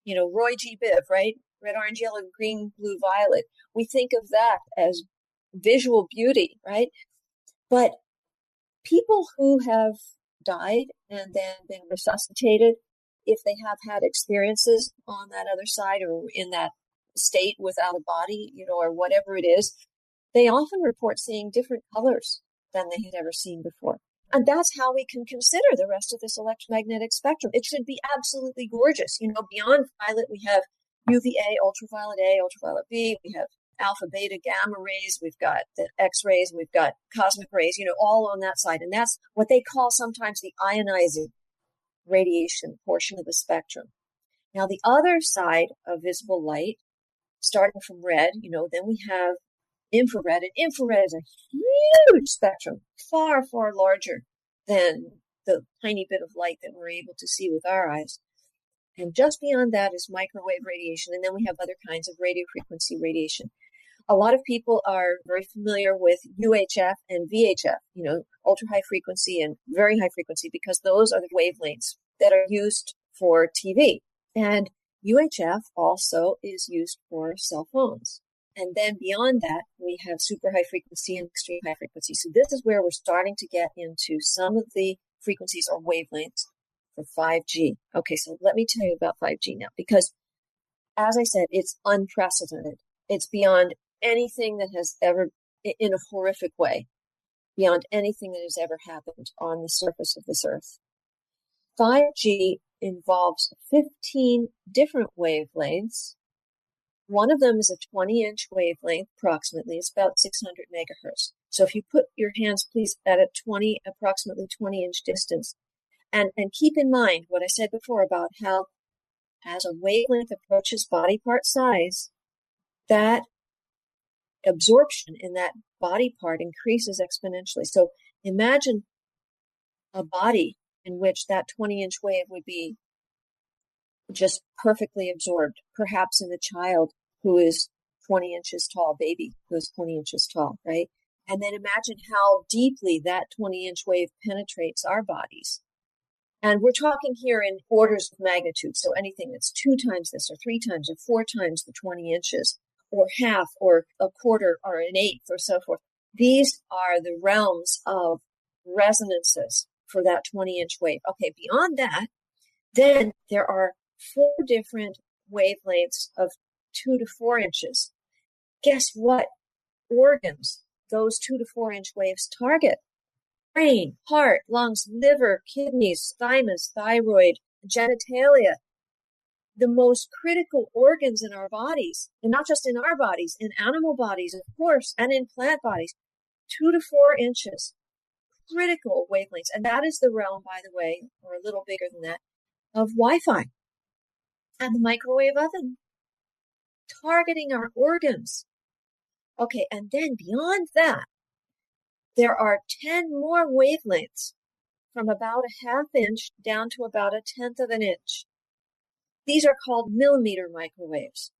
Speaker 4: Roy G. Biv, right? Red, orange, yellow, green, blue, violet. We think of that as visual beauty, right? But people who have died and then been resuscitated, if they have had experiences on that other side or in that state without a body, or whatever it is, they often report seeing different colors than they had ever seen before. And that's how we can consider the rest of this electromagnetic spectrum. It should be absolutely gorgeous. Beyond violet, we have UVA, ultraviolet A, ultraviolet B. We have alpha, beta, gamma rays. We've got the X-rays. We've got cosmic rays, all on that side. And that's what they call sometimes the ionizing radiation portion of the spectrum. Now, the other side of visible light, starting from red, then we have infrared. And infrared is a huge spectrum, far, far larger than the tiny bit of light that we're able to see with our eyes. And just beyond that is microwave radiation. And then we have other kinds of radiofrequency radiation. A lot of people are very familiar with UHF and VHF, ultra high frequency and very high frequency, because those are the wavelengths that are used for TV. And UHF also is used for cell phones. And then beyond that, we have super high frequency and extreme high frequency. So this is where we're starting to get into some of the frequencies or wavelengths for 5G. Okay, so let me tell you about 5G now, because as I said, it's unprecedented. It's beyond anything that has ever, in a horrific way, beyond anything that has ever happened on the surface of this earth. 5G involves 15 different wavelengths. One of them is a 20-inch wavelength, approximately. It's about 600 megahertz. So if you put your hands, please, at a approximately 20-inch distance, and keep in mind what I said before about how, as a wavelength approaches body part size, that absorption in that body part increases exponentially. So imagine a body in which that 20-inch wave would be just perfectly absorbed, perhaps in a child who is 20 inches tall, baby who is 20 inches tall, right? And then imagine how deeply that 20-inch wave penetrates our bodies. And we're talking here in orders of magnitude. So anything that's 2 times this, or 3 times, or 4 times the 20 inches, or half, or a quarter, or an eighth, or so forth. These are the realms of resonances for that 20-inch wave. Okay, beyond that, then there are 4 different wavelengths of 2 to 4 inches. Guess what organs those 2 to 4 inch waves target? Brain, heart, lungs, liver, kidneys, thymus, thyroid, genitalia. The most critical organs in our bodies, and not just in our bodies, in animal bodies, of course, and in plant bodies, 2 to 4 inches. Critical wavelengths. And that is the realm, by the way, or a little bigger than that, of Wi-Fi and the microwave oven. targeting our organs. Okay, and then beyond that, there are 10 more wavelengths from about a ½ inch down to about 1/10 of an inch. These are called millimeter microwaves.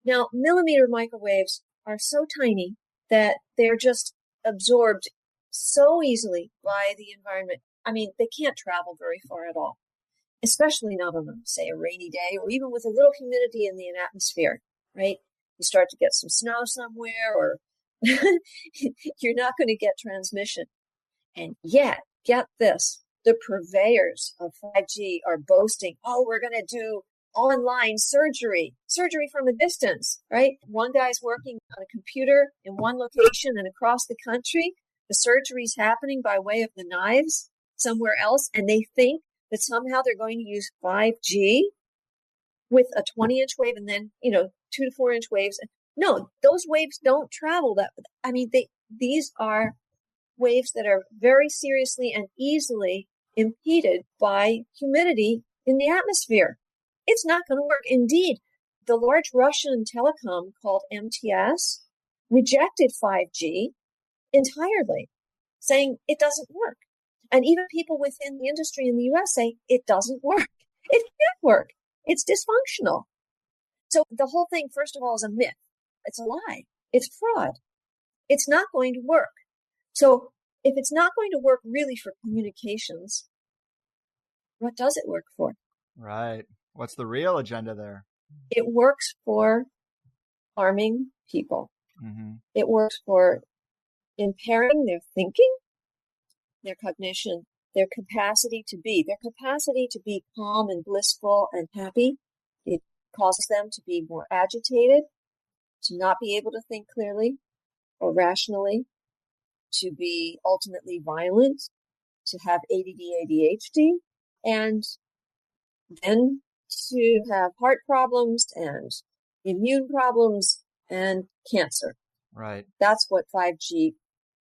Speaker 4: Now, millimeter microwaves are so tiny that they're just absorbed so easily by the environment. I mean, they can't travel very far at all, especially not on, say, a rainy day or even with a little humidity in the atmosphere, right? You start to get some snow somewhere or you're not going to get transmission. And yet, get this, the purveyors of 5G are boasting, oh, we're going to do online surgery from a distance, right? One guy's working on a computer in one location and across the country. The surgery's happening by way of the knives somewhere else. And they think that somehow they're going to use 5G with a 20-inch wave and then, 2 to 4 inch waves. No, those waves don't travel that. I mean, these are waves that are very seriously and easily impeded by humidity in the atmosphere. It's not going to work. Indeed, the large Russian telecom called MTS rejected 5G entirely, saying it doesn't work. And even people within the industry in the US say it doesn't work. It can't work. It's dysfunctional. So the whole thing, first of all, is a myth. It's a lie. It's fraud. It's not going to work. So if it's not going to work really for communications, what does it work for?
Speaker 3: Right. What's the real agenda there?
Speaker 4: It works for harming people.
Speaker 3: Mm-hmm.
Speaker 4: It works for impairing their thinking, their cognition, their capacity to be calm and blissful and happy. It causes them to be more agitated, to not be able to think clearly or rationally, to be ultimately violent, to have ADD, ADHD, and then to have heart problems and immune problems and cancer.
Speaker 3: Right.
Speaker 4: That's what 5G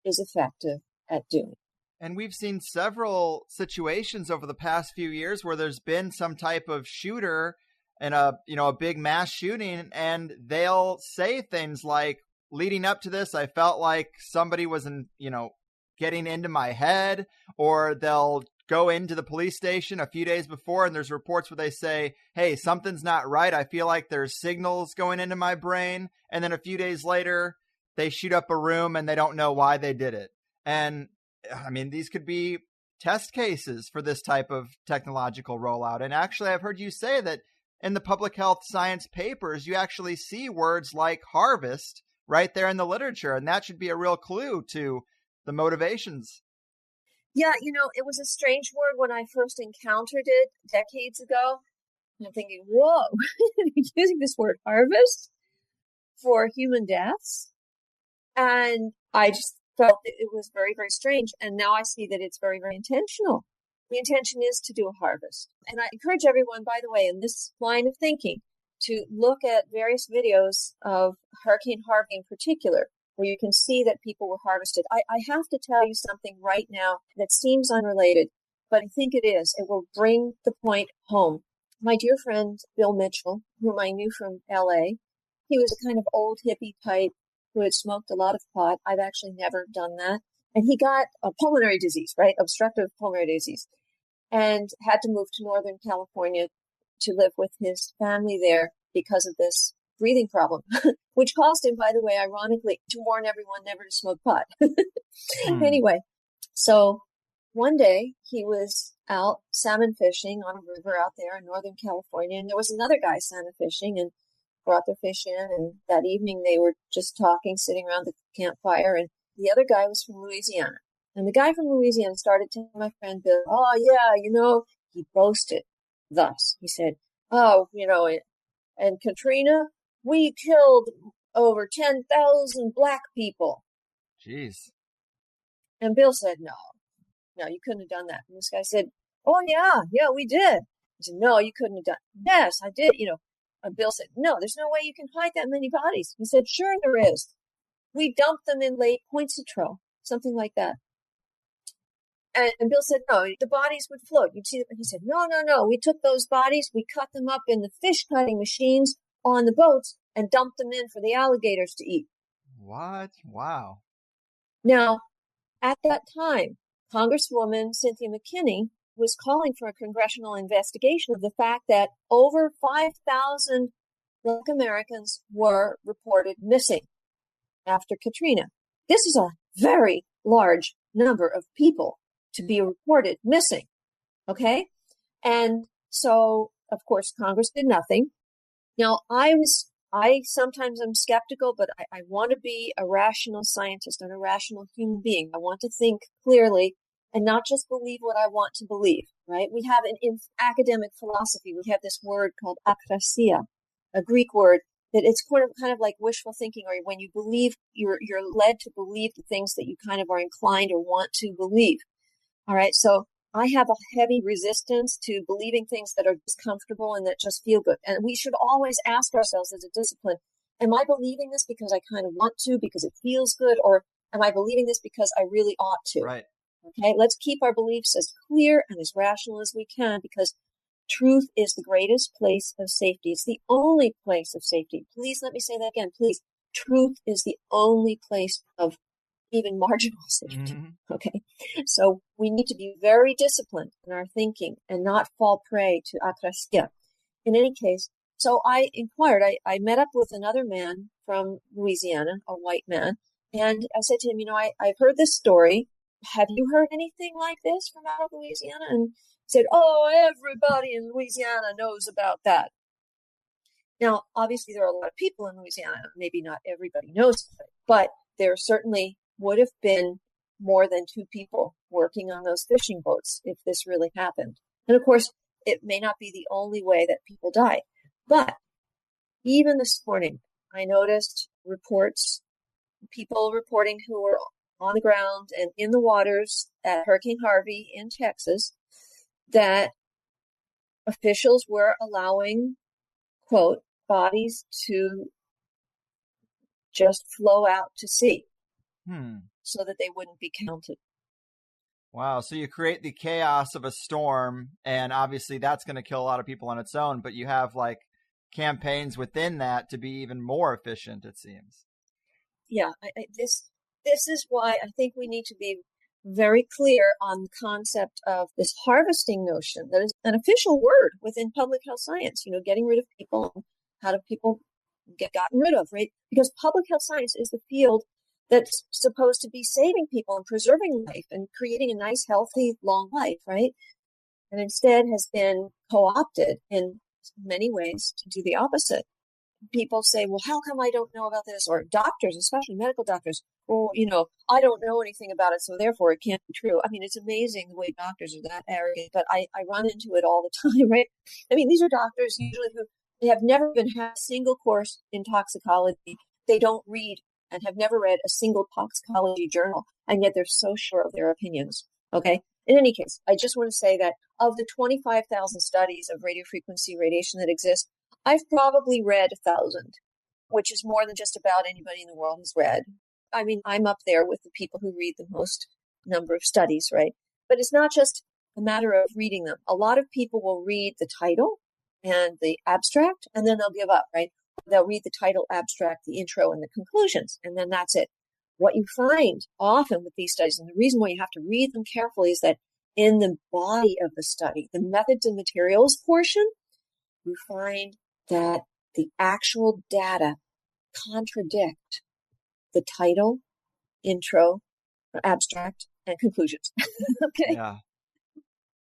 Speaker 4: is effective at doing.
Speaker 3: And we've seen several situations over the past few years where there's been some type of shooter and a big mass shooting, and they'll say things like, leading up to this, I felt like somebody was getting into my head, or they'll go into the police station a few days before and there's reports where they say, hey, something's not right. I feel like there's signals going into my brain. And then a few days later, they shoot up a room and they don't know why they did it. And I mean, these could be test cases for this type of technological rollout. And actually, I've heard you say that in the public health science papers, you actually see words like harvest right there in the literature. And that should be a real clue to the motivations.
Speaker 4: Yeah, it was a strange word when I first encountered it decades ago. And I'm thinking, whoa, using this word harvest for human deaths. And I just felt that it was very, very strange. And now I see that it's very, very intentional. The intention is to do a harvest. And I encourage everyone, by the way, in this line of thinking, to look at various videos of Hurricane Harvey in particular, where you can see that people were harvested. I have to tell you something right now that seems unrelated, but I think it is. It will bring the point home. My dear friend, Bill Mitchell, whom I knew from LA, he was a kind of old hippie type who had smoked a lot of pot. I've actually never done that. And he got a pulmonary disease, right? Obstructive pulmonary disease, and had to move to Northern California to live with his family there because of this breathing problem, which caused him, by the way, ironically, to warn everyone never to smoke pot. Anyway, so one day he was out salmon fishing on a river out there in Northern California, and there was another guy salmon fishing and brought their fish in, and that evening they were just talking, sitting around the campfire, and the other guy was from Louisiana. And the guy from Louisiana started telling my friend Bill, oh, yeah, he boasted thus. He said, and Katrina, we killed over 10,000 black people.
Speaker 3: Jeez.
Speaker 4: And Bill said, no, you couldn't have done that. And this guy said, oh, yeah, we did. He said, no, you couldn't have done it. Yes, I did, And Bill said, no, there's no way you can hide that many bodies. He said, sure there is. We dumped them in Lake Poinciana, something like that. And Bill said, no, the bodies would float. You'd see them. And he said, no. We took those bodies. We cut them up in the fish cutting machines on the boats. and dumped them in for the alligators to eat.
Speaker 3: What? Wow.
Speaker 4: Now, at that time, Congresswoman Cynthia McKinney was calling for a congressional investigation of the fact that over 5,000 Black Americans were reported missing after Katrina. This is a very large number of people to be reported missing. Okay? And so, of course, Congress did nothing. Now, I sometimes am skeptical, but I want to be a rational scientist and a rational human being. I want to think clearly and not just believe what I want to believe, right? We have in academic philosophy, we have this word called akrasia, a Greek word that it's kind of like wishful thinking, or when you believe, you're led to believe the things that you kind of are inclined or want to believe. All right. So I have a heavy resistance to believing things that are discomfortable and that just feel good. And we should always ask ourselves as a discipline, am I believing this because I kind of want to, because it feels good, or am I believing this because I really ought to?
Speaker 3: Right.
Speaker 4: Okay. Let's keep our beliefs as clear and as rational as we can, because truth is the greatest place of safety. It's the only place of safety. Please let me say that again. Please. Truth is the only place of even marginal safety. Mm-hmm. Okay. So we need to be very disciplined in our thinking and not fall prey to akrasia. In any case, so I inquired, I met up with another man from Louisiana, a white man, and I said to him, I've heard this story. Have you heard anything like this from out of Louisiana? And he said, oh, everybody in Louisiana knows about that. Now, obviously, there are a lot of people in Louisiana. Maybe not everybody knows about it, but there certainly would have been more than 2 people working on those fishing boats if this really happened. And of course, it may not be the only way that people die. But even this morning, I noticed people reporting who were on the ground and in the waters at Hurricane Harvey in Texas, that officials were allowing, quote, bodies to just flow out to sea so that they wouldn't be counted.
Speaker 3: Wow. So you create the chaos of a storm, and obviously that's going to kill a lot of people on its own, but you have like campaigns within that to be even more efficient, it seems.
Speaker 4: Yeah. This is why I think we need to be very clear on the concept of this harvesting notion that is an official word within public health science, getting rid of people. How do people get gotten rid of, right? Because public health science is the field that's supposed to be saving people and preserving life and creating a nice, healthy, long life, right? And instead has been co-opted in many ways to do the opposite. People say, well, how come I don't know about this? Or doctors, especially medical doctors, well, I don't know anything about it, so therefore it can't be true. I mean, it's amazing the way doctors are that arrogant, but I run into it all the time, right? I mean, these are doctors usually who they have never even had a single course in toxicology. They don't read and have never read a single toxicology journal, and yet they're so sure of their opinions. Okay. In any case, I just want to say that of the 25,000 studies of radiofrequency radiation that exist, I've probably read 1,000, which is more than just about anybody in the world has read. I mean, I'm up there with the people who read the most number of studies, right? But it's not just a matter of reading them. A lot of people will read the title and the abstract, and then they'll give up, right? They'll read the title, abstract, the intro, and the conclusions, and then that's it. What you find often with these studies, and the reason why you have to read them carefully, is that in the body of the study, the methods and materials portion, you find that the actual data contradict the title, intro, abstract, and conclusions. Okay.
Speaker 3: Yeah.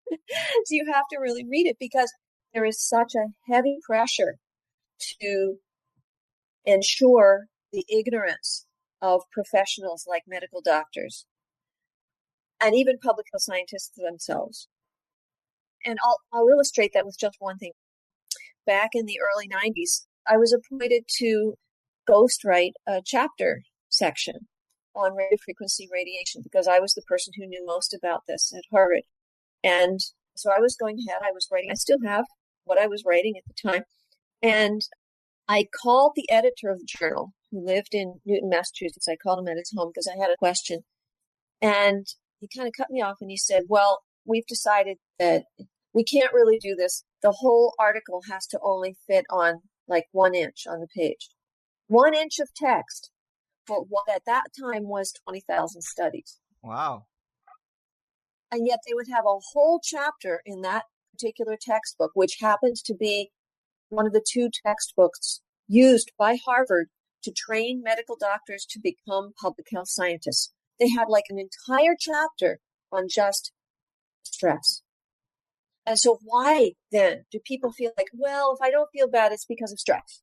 Speaker 4: So you have to really read it, because there is such a heavy pressure to ensure the ignorance of professionals like medical doctors and even public health scientists themselves. And I'll illustrate that with just one thing. Back in the early 90s, I was appointed to ghostwrite a chapter section on radiofrequency radiation, because I was the person who knew most about this at Harvard. And so I was going ahead, I was writing, I still have what I was writing at the time. And I called the editor of the journal, who lived in Newton, Massachusetts. I called him at his home because I had a question. And he kind of cut me off and he said, well, we've decided that we can't really do this. The whole article has to only fit on like 1 inch on the page. 1 inch of text for what at that time was 20,000 studies.
Speaker 3: Wow.
Speaker 4: And yet they would have a whole chapter in that particular textbook, which happens to be one of the 2 textbooks used by Harvard to train medical doctors to become public health scientists. They had like an entire chapter on just stress. And so why then do people feel like, well, if I don't feel bad, it's because of stress?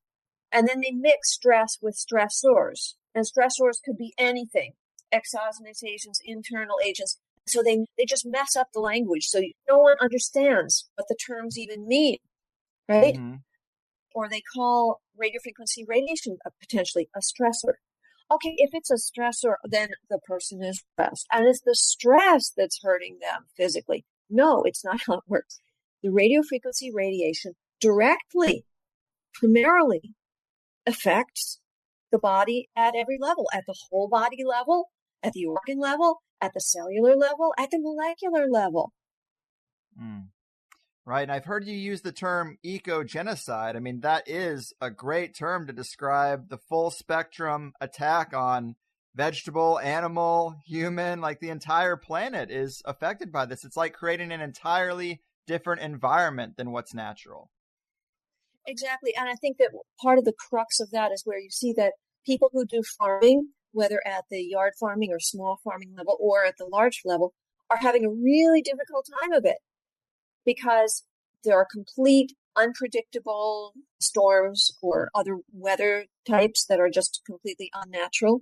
Speaker 4: And then they mix stress with stressors. And stressors could be anything, exogenous agents, internal agents. So they just mess up the language. So no one understands what the terms even mean, right? Mm-hmm. Or they call radiofrequency radiation potentially a stressor. Okay, if it's a stressor, then the person is stressed. And it's the stress that's hurting them physically. No, it's not how it works. The radiofrequency radiation directly, primarily affects the body at every level, at the whole body level, at the organ level, at the cellular level, at the molecular level.
Speaker 3: Mm. Right. And I've heard you use the term eco-genocide. I mean, that is a great term to describe the full spectrum attack on vegetable, animal, human, like the entire planet is affected by this. It's like creating an entirely different environment than what's natural.
Speaker 4: Exactly. And I think that part of the crux of that is where you see that people who do farming, whether at the yard farming or small farming level or at the large level, are having a really difficult time of it because there are complete unpredictable storms or other weather types that are just completely unnatural,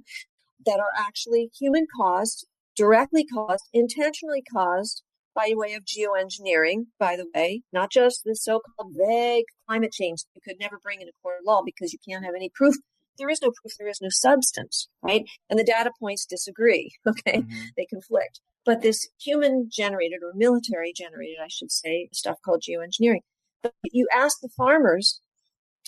Speaker 4: that are actually human caused, directly caused, intentionally caused by way of geoengineering, by the way, not just the so-called vague climate change you could never bring into court of law because you can't have any proof. There is no proof, there is no substance, right? And the data points disagree, okay? Mm-hmm. They conflict. But this human-generated or military-generated, I should say, stuff called geoengineering. But you ask the farmers,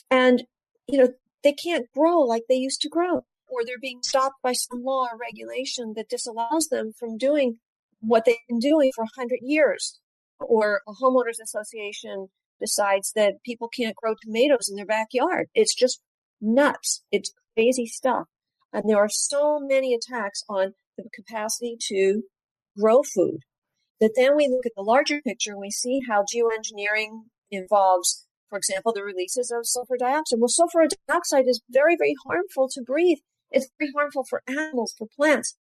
Speaker 4: and, they can't grow like they used to grow, or they're being stopped by some law or regulation that disallows them from doing what they've been doing for 100 years. Or a homeowners association decides that people can't grow tomatoes in their backyard. It's just nuts. It's crazy stuff. And there are so many attacks on the capacity to grow food that then we look at the larger picture and we see how geoengineering involves, for example, the releases of sulfur dioxide. Well, sulfur dioxide is very, very harmful to breathe. It's very harmful for animals, for plants.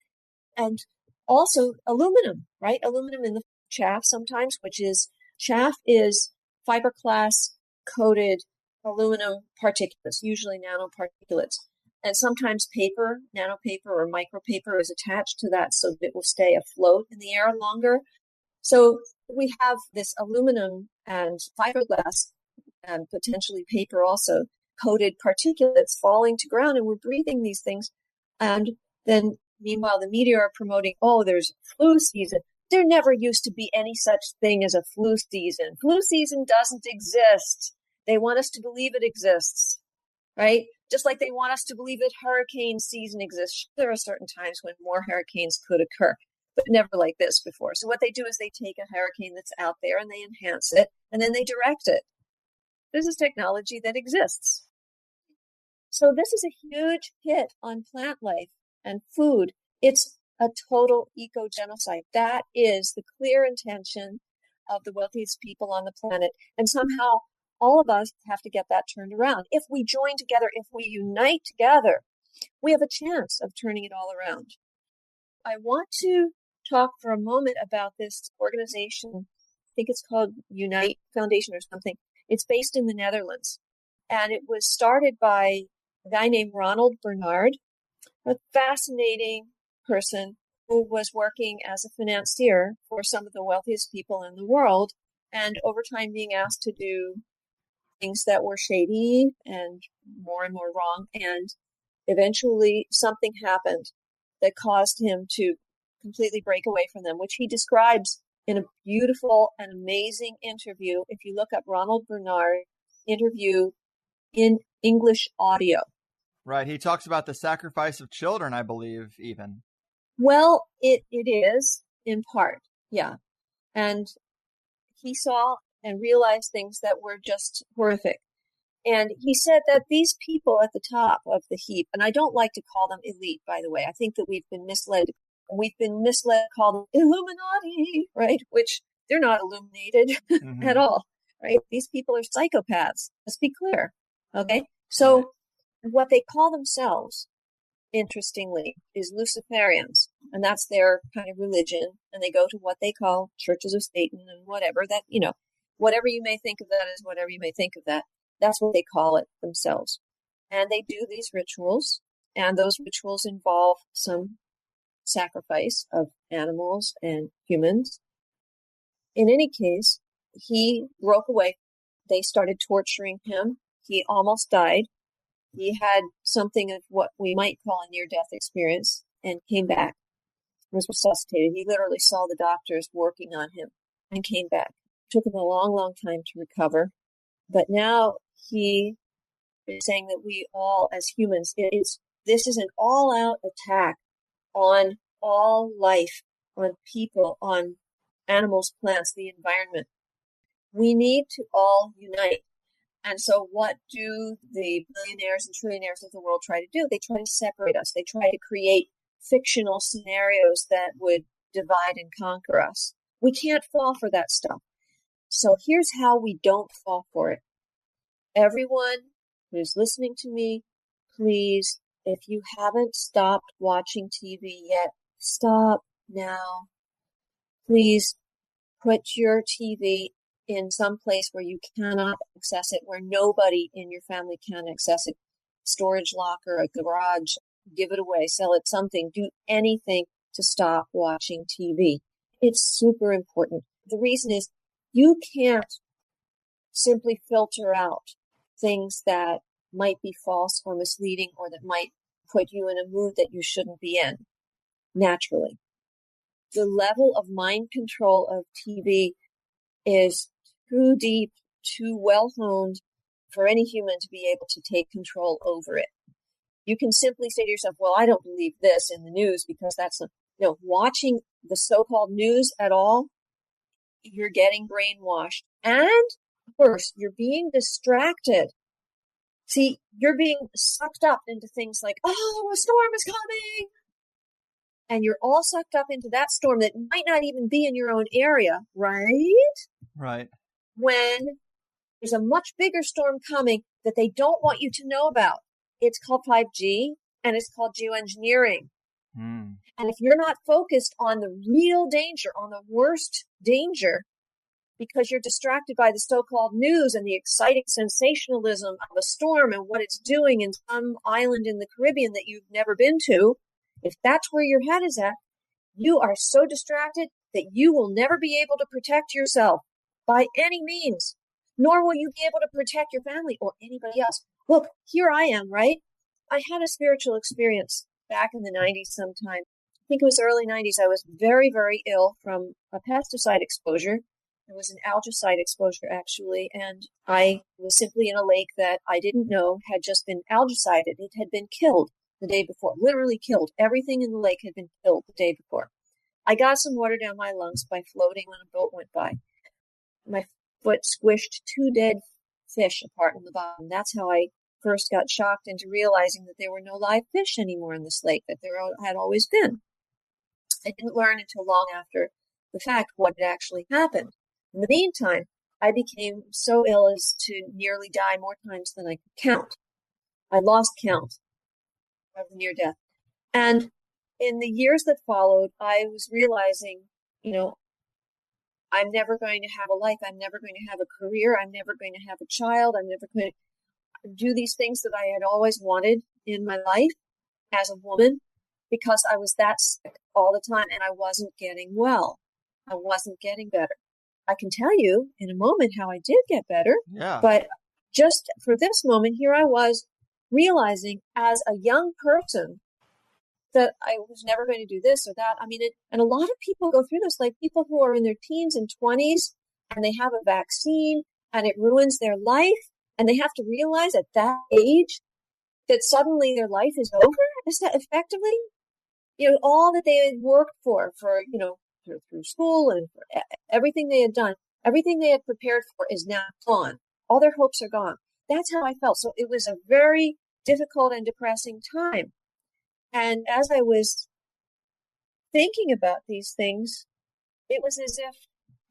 Speaker 4: And also aluminum, right? Aluminum in the chaff sometimes, chaff is fiberglass coated aluminum particulates, usually nanoparticulates. And sometimes paper, nanopaper or micropaper is attached to that so that it will stay afloat in the air longer. So we have this aluminum and fiberglass and potentially paper also coated particulates falling to ground, and we're breathing these things. And then meanwhile, the media are promoting, there's flu season. There never used to be any such thing as a flu season. Flu season doesn't exist. They want us to believe it exists, right? Just like they want us to believe that hurricane season exists. There are certain times when more hurricanes could occur, but never like this before. So what they do is they take a hurricane that's out there and they enhance it, and then they direct it. This is technology that exists. So this is a huge hit on plant life and food. It's a total eco-genocide. That is the clear intention of the wealthiest people on the planet. And somehow all of us have to get that turned around. If we join together, if we unite together, we have a chance of turning it all around. I want to talk for a moment about this organization. I think it's called Unite Foundation or something. It's based in the Netherlands. And it was started by a guy named Ronald Bernard, a fascinating person who was working as a financier for some of the wealthiest people in the world, and over time being asked to do things that were shady and more wrong. And eventually something happened that caused him to completely break away from them, which he describes in a beautiful and amazing interview. If you look up Ronald Bernard interview in English audio.
Speaker 3: Right. He talks about the sacrifice of children, I believe, even.
Speaker 4: Well, it is in part. Yeah. And he saw and realized things that were just horrific. And he said that these people at the top of the heap, and I don't like to call them elite, by the way. I think that we've been misled. We've been misled, call them Illuminati, right? Which they're not illuminated at all, right? These people are psychopaths. Let's be clear. Okay. So what they call themselves, interestingly, is Luciferians. And that's their kind of religion. And they go to what they call churches of Satan and whatever that, whatever you may think of that is whatever you may think of that. That's what they call it themselves. And they do these rituals. And those rituals involve some sacrifice of animals and humans. In any case, he broke away. They started torturing him. He almost died. He had something of what we might call a near-death experience and came back, was resuscitated. He literally saw the doctors working on him and came back. It took him a long, long time to recover. But now he is saying that we all, as humans, this is an all-out attack on all life, on people, on animals, plants, the environment. We need to all unite. And so what do the billionaires and trillionaires of the world try to do? They try to separate us. They try to create fictional scenarios that would divide and conquer us. We can't fall for that stuff. So here's how we don't fall for it. Everyone who's listening to me, please, if you haven't stopped watching TV yet, stop now. Please put your TV in some place where you cannot access it, where nobody in your family can access it. Storage locker, a garage, give it away, sell it, something. Do anything to stop watching TV. It's super important. The reason is you can't simply filter out things that might be false or misleading or that might put you in a mood that you shouldn't be in naturally. The level of mind control of TV is too deep, too well honed for any human to be able to take control over it. You can simply say to yourself, well, I don't believe this in the news because that's watching the so-called news at all, you're getting brainwashed. And worse, you're being distracted. See, you're being sucked up into things like, oh, a storm is coming. And you're all sucked up into that storm that might not even be in your own area, right?
Speaker 3: Right.
Speaker 4: When there's a much bigger storm coming that they don't want you to know about. It's called 5G and it's called geoengineering. And if you're not focused on the real danger, on the worst danger, because you're distracted by the so-called news and the exciting sensationalism of a storm and what it's doing in some island in the Caribbean that you've never been to, if that's where your head is at, you are so distracted that you will never be able to protect yourself by any means, nor will you be able to protect your family or anybody else. Look, here I am, right? I had a spiritual experience back in the 90s sometime. I think it was early 90s. I was very, very ill from a pesticide exposure. It was an algicide exposure, actually, and I was simply in a lake that I didn't know had just been algicided. It had been killed the day before, literally killed. Everything in the lake had been killed the day before. I got some water down my lungs by floating when a boat went by. My foot squished 2 dead fish apart in the bottom. That's how I first got shocked into realizing that there were no live fish anymore in this lake, that there had always been. I didn't learn until long after the fact what had actually happened. In the meantime, I became so ill as to nearly die more times than I could count. I lost count of near death. And in the years that followed, I was realizing, I'm never going to have a life. I'm never going to have a career. I'm never going to have a child. I'm never going to do these things that I had always wanted in my life as a woman because I was that sick all the time and I wasn't getting well. I wasn't getting better. I can tell you in a moment how I did get better.
Speaker 3: Yeah.
Speaker 4: But just for this moment, here I was realizing as a young person that I was never going to do this or that. I mean, and a lot of people go through this, like people who are in their teens and 20s and they have a vaccine and it ruins their life. And they have to realize at that age that suddenly their life is over. Is that effectively, all that they had worked for, through school and for everything they had done, everything they had prepared for is now gone. All their hopes are gone. That's how I felt. So it was a very difficult and depressing time. And as I was thinking about these things, it was as if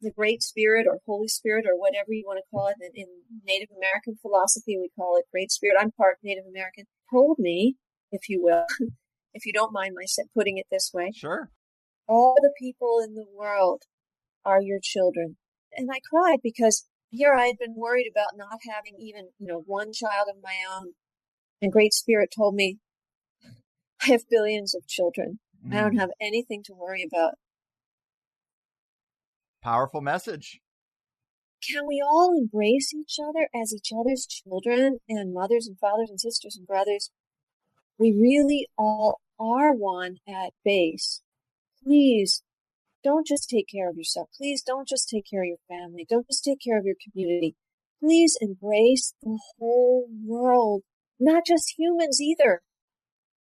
Speaker 4: the Great Spirit or Holy Spirit or whatever you want to call it, in Native American philosophy, we call it Great Spirit. I'm part Native American. Told me, if you will, if you don't mind my putting it this way.
Speaker 3: Sure.
Speaker 4: All the people in the world are your children. And I cried because here I had been worried about not having even, one child of my own. And Great Spirit told me, I have billions of children. I don't have anything to worry about.
Speaker 3: Powerful message.
Speaker 4: Can we all embrace each other as each other's children and mothers and fathers and sisters and brothers? We really all are one at base. Please don't just take care of yourself. Please don't just take care of your family. Don't just take care of your community. Please embrace the whole world, not just humans either.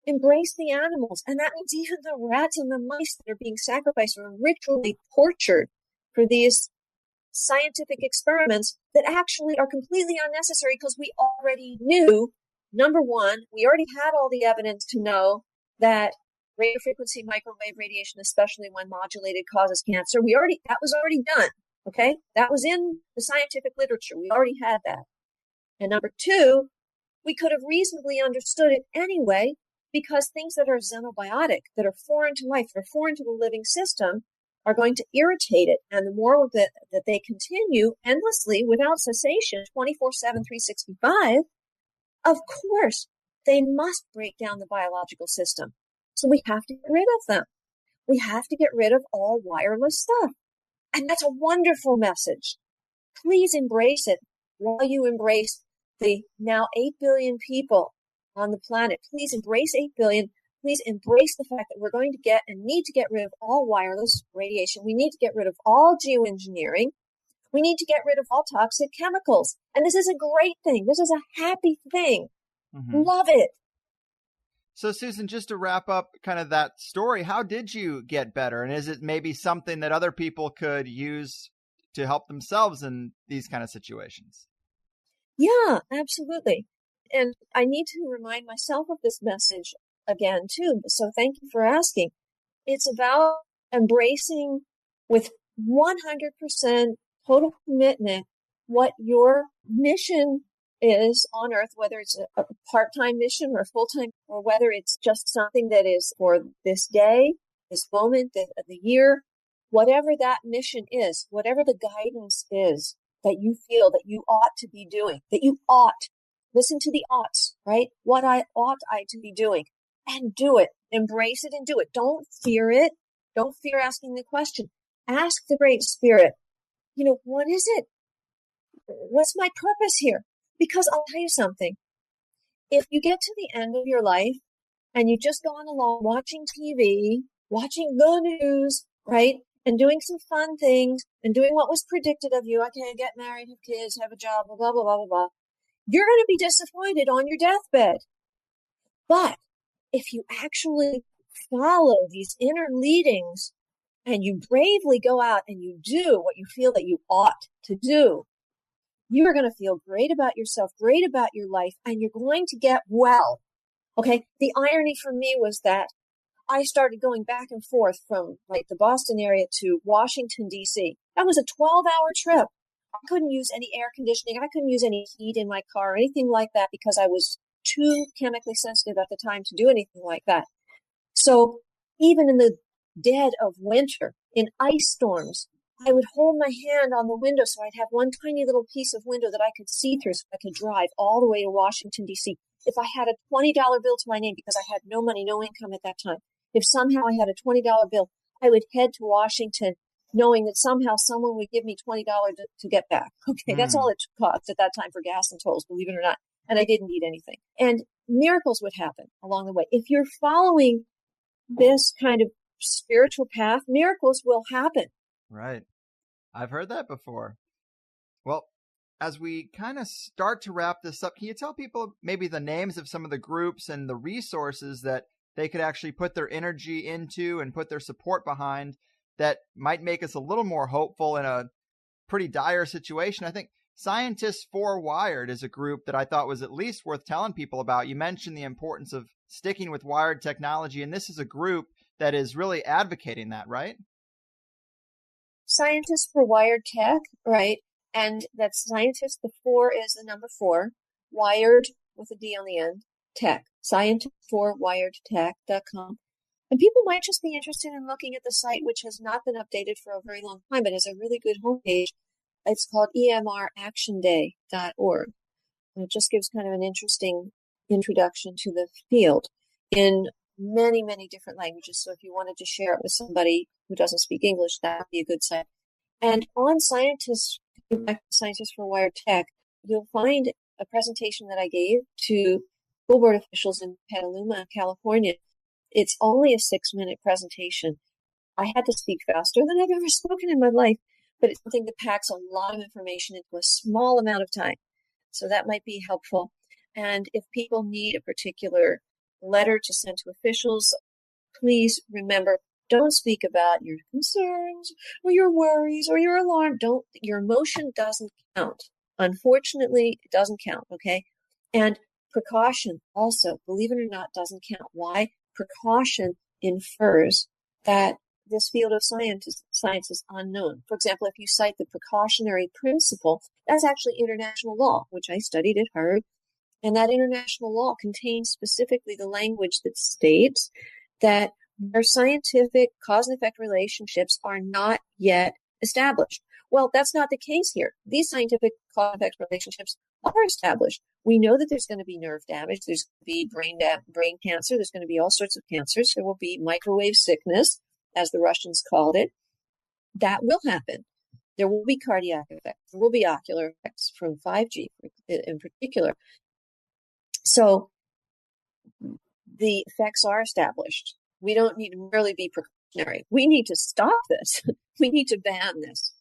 Speaker 4: Embrace the animals. And that means even the rats and the mice that are being sacrificed or ritually tortured for these scientific experiments that actually are completely unnecessary because we already knew, number one, we already had all the evidence to know that radiofrequency microwave radiation, especially when modulated, causes cancer. That was already done. Okay. That was in the scientific literature. We already had that. And number two, we could have reasonably understood it anyway, because things that are xenobiotic, that are foreign to life, that are foreign to the living system, are going to irritate it. And the more that they continue endlessly without cessation, 24/7, 365, of course, they must break down the biological system. So we have to get rid of them. We have to get rid of all wireless stuff. And that's a wonderful message. Please embrace it while you embrace the now 8 billion people on the planet. Please embrace 8 billion. Please embrace the fact that we're going to get and need to get rid of all wireless radiation. We need to get rid of all geoengineering. We need to get rid of all toxic chemicals. And this is a great thing. This is a happy thing. Love it.
Speaker 3: So, Susan, just to wrap up kind of that story, how did you get better? And is it maybe something that other people could use to help themselves in these kind of situations?
Speaker 4: Yeah, absolutely. And I need to remind myself of this message again, too. So thank you for asking. It's about embracing with 100% total commitment what your mission is on Earth, whether it's a part-time mission or a full-time, or whether it's just something that is for this day, this moment, the year, whatever that mission is, whatever the guidance is that you feel that you ought to be doing, that you ought. Listen to the oughts, right? What ought I to be doing? And do it. Embrace it and do it. Don't fear it. Don't fear asking the question. Ask the Great Spirit, what is it? What's my purpose here? Because I'll tell you something. If you get to the end of your life and you've just gone along watching TV, watching the news, right? And doing some fun things and doing what was predicted of you. Okay, get married, have kids, have a job, blah, blah, blah, blah, blah, blah. You're going to be disappointed on your deathbed. But if you actually follow these inner leadings and you bravely go out and you do what you feel that you ought to do, you are going to feel great about yourself, great about your life, and you're going to get well. Okay. The irony for me was that I started going back and forth from the Boston area to Washington, D.C. That was a 12-hour trip. I couldn't use any air conditioning. I couldn't use any heat in my car or anything like that because I was too chemically sensitive at the time to do anything like that. So even in the dead of winter, in ice storms, I would hold my hand on the window so I'd have one tiny little piece of window that I could see through so I could drive all the way to Washington, D.C. If I had a $20 bill to my name because I had no money, no income at that time, if somehow I had a $20 bill, I would head to Washington knowing that somehow someone would give me $20 to get back. Okay, that's all it cost at that time for gas and tolls, believe it or not. And I didn't need anything. And miracles would happen along the way. If you're following this kind of spiritual path, miracles will happen.
Speaker 3: Right. I've heard that before. Well, as we kind of start to wrap this up, can you tell people maybe the names of some of the groups and the resources that they could actually put their energy into and put their support behind that might make us a little more hopeful in a pretty dire situation? I think Scientists for Wired is a group that I thought was at least worth telling people about. You mentioned the importance of sticking with wired technology, and this is a group that is really advocating that, right?
Speaker 4: Scientists for Wired Tech, right? And that's scientists, the 4 is the number 4, Wired with a D on the end, Tech, scientistforwiredtech.com. And people might just be interested in looking at the site, which has not been updated for a very long time, but has a really good homepage. It's called emractionday.org. And it just gives kind of an interesting introduction to the field in many, many different languages. So if you wanted to share it with somebody who doesn't speak English, that would be a good site. And on Scientists for Wired Tech, you'll find a presentation that I gave to school board officials in Petaluma, California. It's only a 6-minute presentation. I had to speak faster than I've ever spoken in my life, but it's something that packs a lot of information into a small amount of time. So that might be helpful. And if people need a particular letter to send to officials, please remember, don't speak about your concerns or your worries or your alarm. Your emotion doesn't count. Unfortunately, it doesn't count, okay? And precaution also, believe it or not, doesn't count. Why? Precaution infers that this field of science is unknown. For example, if you cite the precautionary principle, that's actually international law, which I studied at Harvard. And that international law contains specifically the language that states that where scientific cause and effect relationships are not yet established. Well, that's not the case here. These scientific cause and effect relationships are established. We know that there's going to be nerve damage. There's going to be brain cancer. There's going to be all sorts of cancers. There will be microwave sickness, as the Russians called it. That will happen. There will be cardiac effects. There will be ocular effects from 5G in particular. So the effects are established. We don't need to merely be precautionary. We need to stop this. We need to ban this.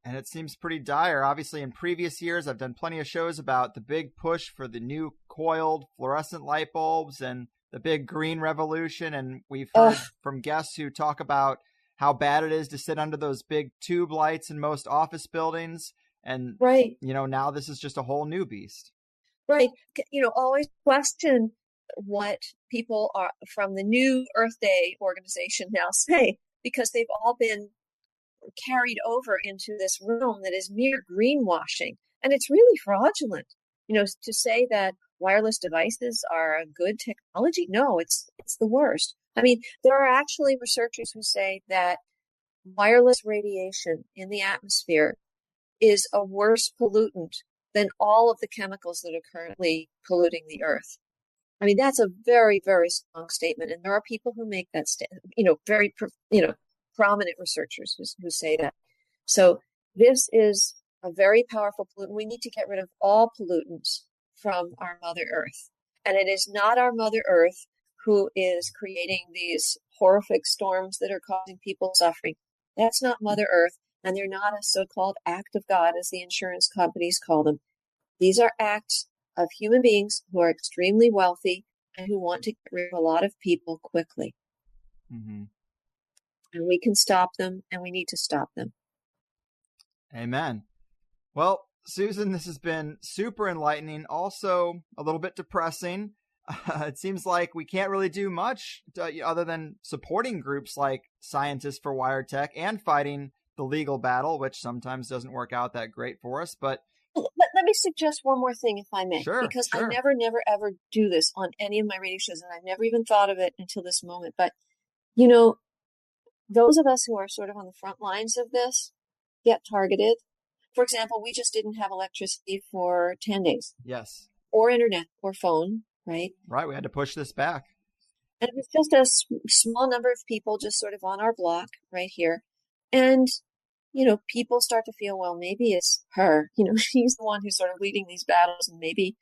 Speaker 3: And it seems pretty dire. Obviously, in previous years, I've done plenty of shows about the big push for the new coiled fluorescent light bulbs and the big green revolution. And we've heard from guests who talk about how bad it is to sit under those big tube lights in most office buildings. And,
Speaker 4: right.
Speaker 3: Now this is just a whole new beast.
Speaker 4: Right. Always question what people are from the new Earth Day organization now say, because they've all been carried over into this realm that is mere greenwashing. And it's really fraudulent, to say that wireless devices are a good technology. No, it's the worst. I mean, there are actually researchers who say that wireless radiation in the atmosphere is a worse pollutant than all of the chemicals that are currently polluting the earth. I mean, that's a very, very strong statement. And there are people who make that statement, very, prominent researchers who say that. So this is a very powerful pollutant. We need to get rid of all pollutants from our Mother Earth. And it is not our Mother Earth who is creating these horrific storms that are causing people suffering. That's not Mother Earth. And they're not a so-called act of God, as the insurance companies call them. These are acts of human beings who are extremely wealthy and who want to get rid of a lot of people quickly.
Speaker 3: Mm-hmm.
Speaker 4: And we can stop them, and we need to stop them.
Speaker 3: Amen. Well, Susan, this has been super enlightening, also a little bit depressing. It seems like we can't really do much other than supporting groups like Scientists for Wired Tech and fighting the legal battle, which sometimes doesn't work out that great for us. But
Speaker 4: let me suggest one more thing, if I may.
Speaker 3: Sure,
Speaker 4: because
Speaker 3: sure.
Speaker 4: I never, ever do this on any of my radio shows, and I've never even thought of it until this moment. But, those of us who are sort of on the front lines of this get targeted. For example, we just didn't have electricity for 10 days.
Speaker 3: Yes.
Speaker 4: Or internet or phone, right?
Speaker 3: Right. We had to push this back.
Speaker 4: And it was just a small number of people just sort of on our block right here. And, people start to feel, well, maybe it's her. She's the one who's sort of leading these battles, and maybe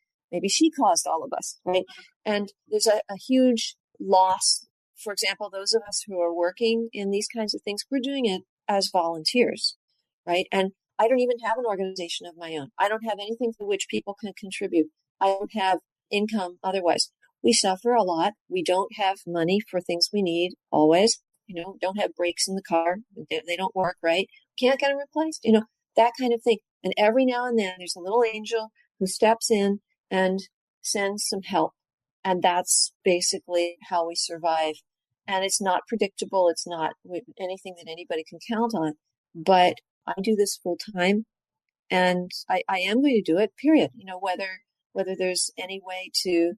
Speaker 4: she caused all of us, right? And there's a huge loss. For example, those of us who are working in these kinds of things, we're doing it as volunteers, right? And I don't even have an organization of my own. I don't have anything to which people can contribute. I don't have income otherwise. We suffer a lot. We don't have money for things we need always. Don't have brakes in the car. They don't work right. Can't get them replaced. That kind of thing. And every now and then there's a little angel who steps in and sends some help. And that's basically how we survive. And it's not predictable. It's not anything that anybody can count on. But I do this full time, and I am going to do it, period. Whether there's any way to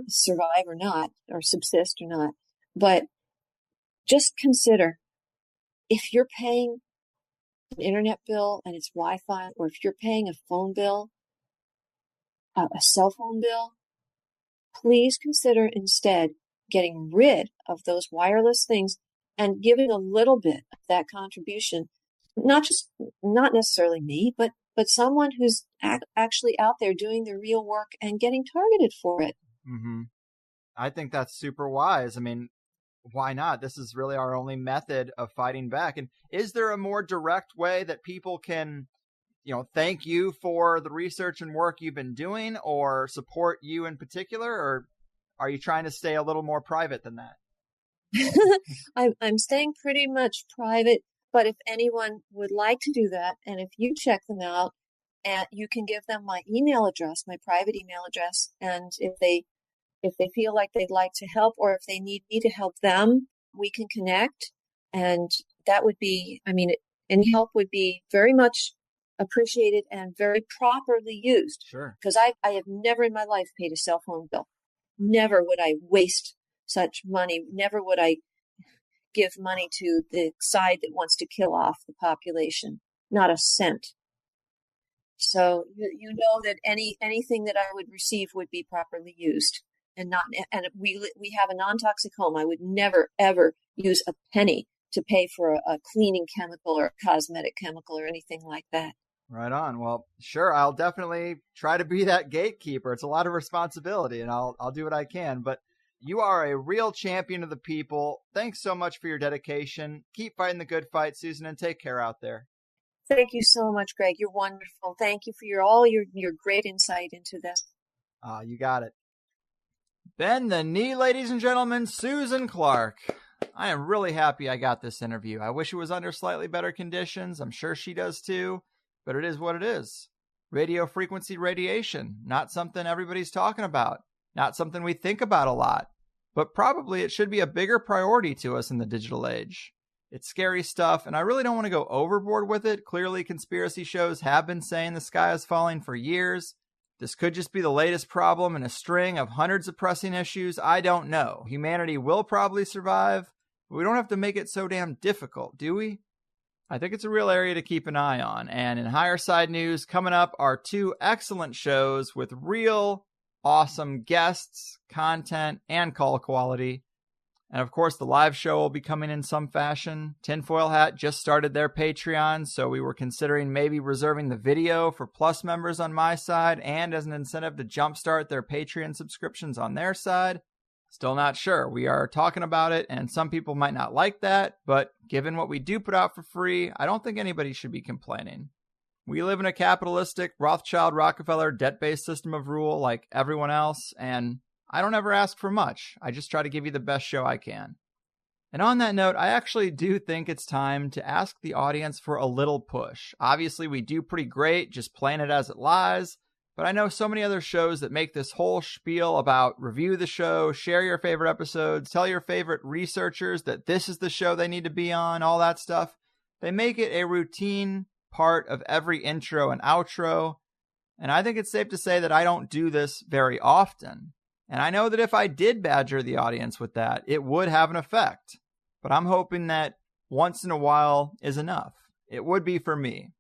Speaker 4: survive or not, or subsist or not. But just consider, if you're paying an internet bill and it's Wi-Fi, or if you're paying a phone bill, a cell phone bill, please consider instead getting rid of those wireless things and giving a little bit of that contribution. Not necessarily me, but someone who's actually out there doing the real work and getting targeted for it.
Speaker 3: Mm-hmm. I think that's super wise. I mean, why not? This is really our only method of fighting back. And is there a more direct way that people can, thank you for the research and work you've been doing, or support you in particular? Or are you trying to stay a little more private than that?
Speaker 4: I'm staying pretty much private, but if anyone would like to do that, and if you check them out, and you can give them my email address, my private email address, and if they feel like they'd like to help, or if they need me to help them, we can connect. And that would be, any help would be very much appreciated and very properly used.
Speaker 3: Sure.
Speaker 4: Because I have never in my life paid a cell phone bill. Never would I waste such money. Never would I give money to the side that wants to kill off the population. Not a cent. So you know that anything that I would receive would be properly used. And we have a non-toxic home. I would never, ever use a penny to pay for a cleaning chemical or a cosmetic chemical or anything like that.
Speaker 3: Right on. Well, sure. I'll definitely try to be that gatekeeper. It's a lot of responsibility, and I'll do what I can. But you are a real champion of the people. Thanks so much for your dedication. Keep fighting the good fight, Susan, and take care out there.
Speaker 4: Thank you so much, Greg. You're wonderful. Thank you for all your great insight into this.
Speaker 3: You got it. Bend the knee, ladies and gentlemen, Susan Clark. I am really happy I got this interview. I wish it was under slightly better conditions. I'm sure she does too, but it is what it is. Radio frequency radiation, not something everybody's talking about, not something we think about a lot, but probably it should be a bigger priority to us in the digital age. It's scary stuff, and I really don't want to go overboard with it. Clearly, conspiracy shows have been saying the sky is falling for years. This could just be the latest problem in a string of hundreds of pressing issues. I don't know. Humanity will probably survive, but we don't have to make it so damn difficult, do we? I think it's a real area to keep an eye on. And in Higherside News, coming up are 2 excellent shows with real awesome guests, content, and call quality. And of course, the live show will be coming in some fashion. Tinfoil Hat just started their Patreon, so we were considering maybe reserving the video for Plus members on my side and as an incentive to jumpstart their Patreon subscriptions on their side. Still not sure. We are talking about it, and some people might not like that, but given what we do put out for free, I don't think anybody should be complaining. We live in a capitalistic, Rothschild, Rockefeller, debt-based system of rule like everyone else, and I don't ever ask for much. I just try to give you the best show I can. And on that note, I actually do think it's time to ask the audience for a little push. Obviously, we do pretty great just playing it as it lies, but I know so many other shows that make this whole spiel about review the show, share your favorite episodes, tell your favorite researchers that this is the show they need to be on, all that stuff. They make it a routine part of every intro and outro, and I think it's safe to say that I don't do this very often. And I know that if I did badger the audience with that, it would have an effect. But I'm hoping that once in a while is enough. It would be for me.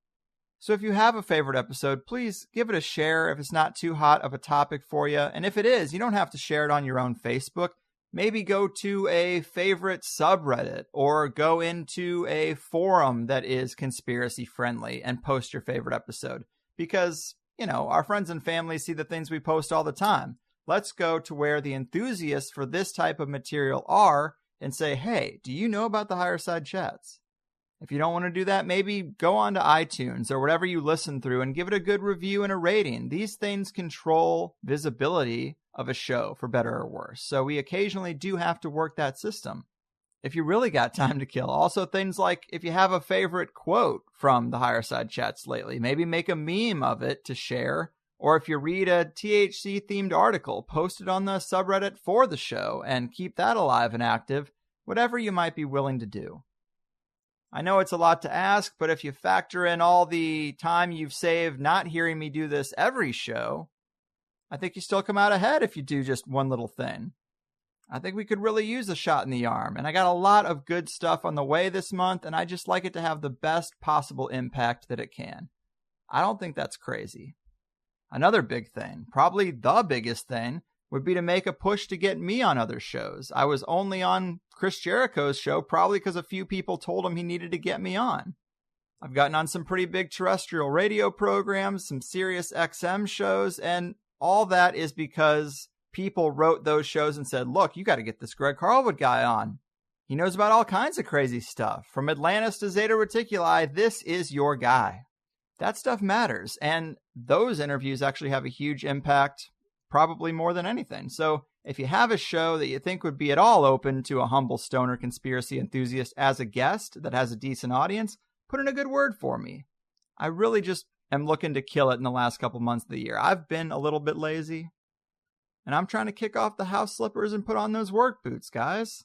Speaker 3: So if you have a favorite episode, please give it a share if it's not too hot of a topic for you. And if it is, you don't have to share it on your own Facebook. Maybe go to a favorite subreddit or go into a forum that is conspiracy friendly and post your favorite episode. Because, our friends and family see the things we post all the time. Let's go to where the enthusiasts for this type of material are and say, hey, do you know about the Higherside Chats? If you don't want to do that, maybe go on to iTunes or whatever you listen through and give it a good review and a rating. These things control visibility of a show, for better or worse. So we occasionally do have to work that system. if you really got time to kill. Also things like if you have a favorite quote from the Higherside Chats lately, maybe make a meme of it to share. Or if you read a THC-themed article, post it on the subreddit for the show and keep that alive and active, whatever you might be willing to do. I know it's a lot to ask, but if you factor in all the time you've saved not hearing me do this every show, I think you still come out ahead if you do just one little thing. I think we could really use a shot in the arm, and I got a lot of good stuff on the way this month, and I just like it to have the best possible impact that it can. I don't think that's crazy. Another big thing, probably the biggest thing, would be to make a push to get me on other shows. I was only on Chris Jericho's show probably because a few people told him he needed to get me on. I've gotten on some pretty big terrestrial radio programs, some Sirius XM shows, and all that is because people wrote those shows and said, look, you got to get this Greg Carlwood guy on. He knows about all kinds of crazy stuff. From Atlantis to Zeta Reticuli, this is your guy. That stuff matters, and those interviews actually have a huge impact, probably more than anything. So if you have a show that you think would be at all open to a humble stoner conspiracy enthusiast as a guest that has a decent audience, put in a good word for me. I really just am looking to kill it in the last couple months of the year. I've been a little bit lazy, and I'm trying to kick off the house slippers and put on those work boots, guys.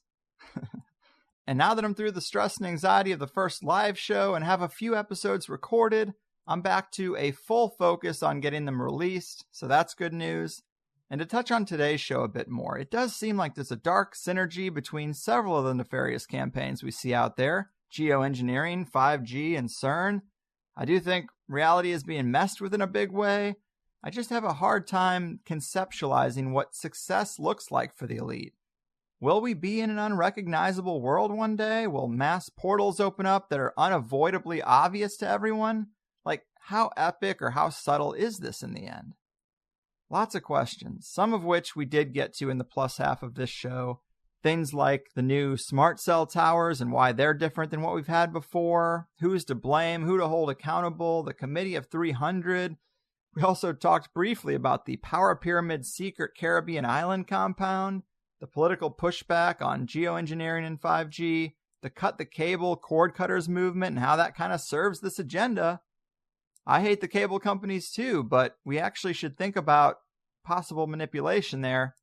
Speaker 3: And now that I'm through the stress and anxiety of the first live show and have a few episodes recorded, I'm back to a full focus on getting them released, so that's good news. And to touch on today's show a bit more, it does seem like there's a dark synergy between several of the nefarious campaigns we see out there, geoengineering, 5G, and CERN. I do think reality is being messed with in a big way. I just have a hard time conceptualizing what success looks like for the elite. Will we be in an unrecognizable world one day? Will mass portals open up that are unavoidably obvious to everyone? Like, how epic or how subtle is this in the end? Lots of questions, some of which we did get to in the plus half of this show. Things like the new smart cell towers and why they're different than what we've had before, who's to blame, who to hold accountable, the Committee of 300. We also talked briefly about the Power Pyramid secret Caribbean island compound, the political pushback on geoengineering and 5G, the cut the cable cord cutters movement and how that kind of serves this agenda. I hate the cable companies too, but we actually should think about possible manipulation there.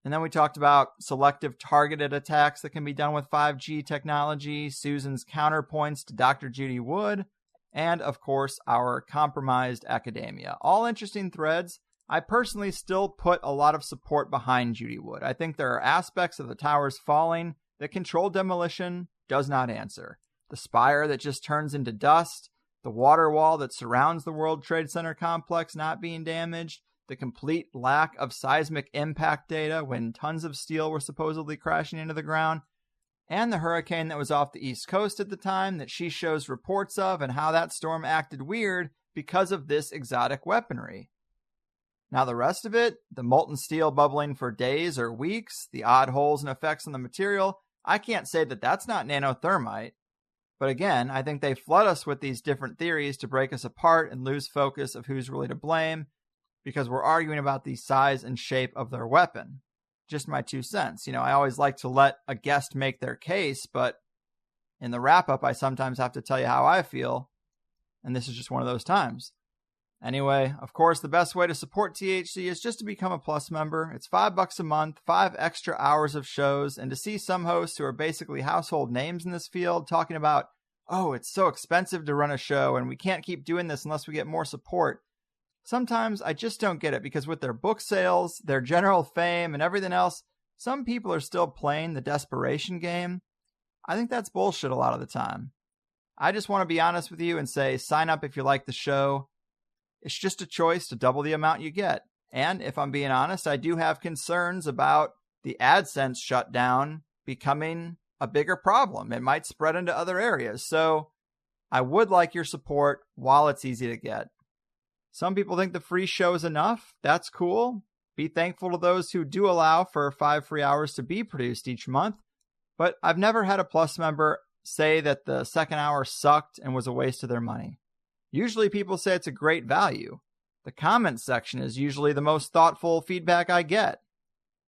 Speaker 3: And then we talked about selective targeted attacks that can be done with 5G technology, Susan's counterpoints to Dr. Judy Wood, and of course our compromised academia. All interesting threads. I personally still put a lot of support behind Judy Wood. I think there are aspects of the towers falling that controlled demolition does not answer. The spire that just turns into dust, the water wall that surrounds the World Trade Center complex not being damaged, the complete lack of seismic impact data when tons of steel were supposedly crashing into the ground, and the hurricane that was off the East Coast at the time that she shows reports of and how that storm acted weird because of this exotic weaponry. Now the rest of it, the molten steel bubbling for days or weeks, the odd holes and effects on the material, I can't say that that's not nanothermite. But again, I think they flood us with these different theories to break us apart and lose focus of who's really to blame because we're arguing about the size and shape of their weapon. Just my 2 cents. I always like to let a guest make their case, but in the wrap-up, I sometimes have to tell you how I feel, and this is just one of those times. Anyway, of course, the best way to support THC is just to become a Plus member. It's $5 a month, 5 extra hours of shows, and to see some hosts who are basically household names in this field talking about, oh, it's so expensive to run a show, and we can't keep doing this unless we get more support. Sometimes I just don't get it, because with their book sales, their general fame, and everything else, some people are still playing the desperation game. I think that's bullshit a lot of the time. I just want to be honest with you and say, sign up if you like the show. It's just a choice to double the amount you get. And if I'm being honest, I do have concerns about the AdSense shutdown becoming a bigger problem. It might spread into other areas. So I would like your support while it's easy to get. Some people think the free show is enough. That's cool. Be thankful to those who do allow for 5 free hours to be produced each month. But I've never had a Plus member say that the second hour sucked and was a waste of their money. Usually people say it's a great value. The comments section is usually the most thoughtful feedback I get.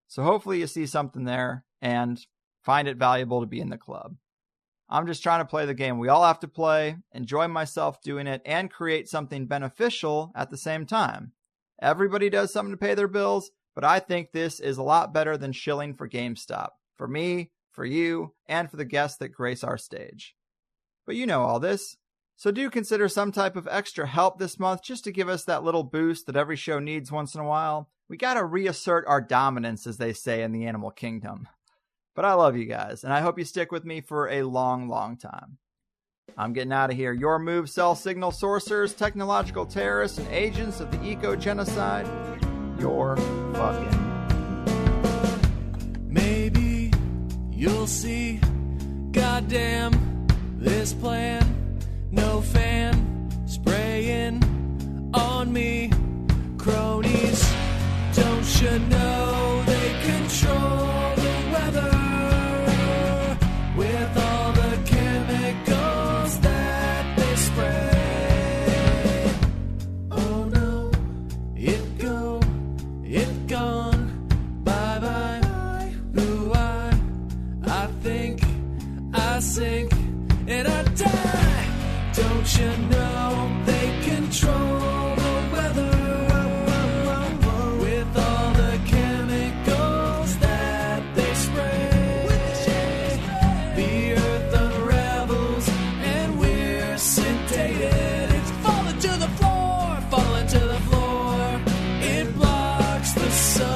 Speaker 3: So hopefully you see something there. And find it valuable to be in the club. I'm just trying to play the game we all have to play, enjoy myself doing it, and create something beneficial at the same time. Everybody does something to pay their bills, but I think this is a lot better than shilling for GameStop. For me, for you, and for the guests that grace our stage. But you know all this, so do consider some type of extra help this month just to give us that little boost that every show needs once in a while. We gotta reassert our dominance, as they say in the animal kingdom. But I love you guys, and I hope you stick with me for a long, long time. I'm getting out of here. Your move, cell signal sorcerers, technological terrorists, and agents of the Eco-Genocide. You're fucking.
Speaker 1: Maybe you'll see. Goddamn, this plan. No fan spraying on me. Cronies, don't you know they control the weather with all the chemicals that they spray? Oh no, it gone, bye-bye. Ooh, I think I sink and I die. Don't you know they control the weather with all the chemicals that they spray? The earth unravels and we're sedated. It's falling to the floor, falling to the floor. It blocks the sun.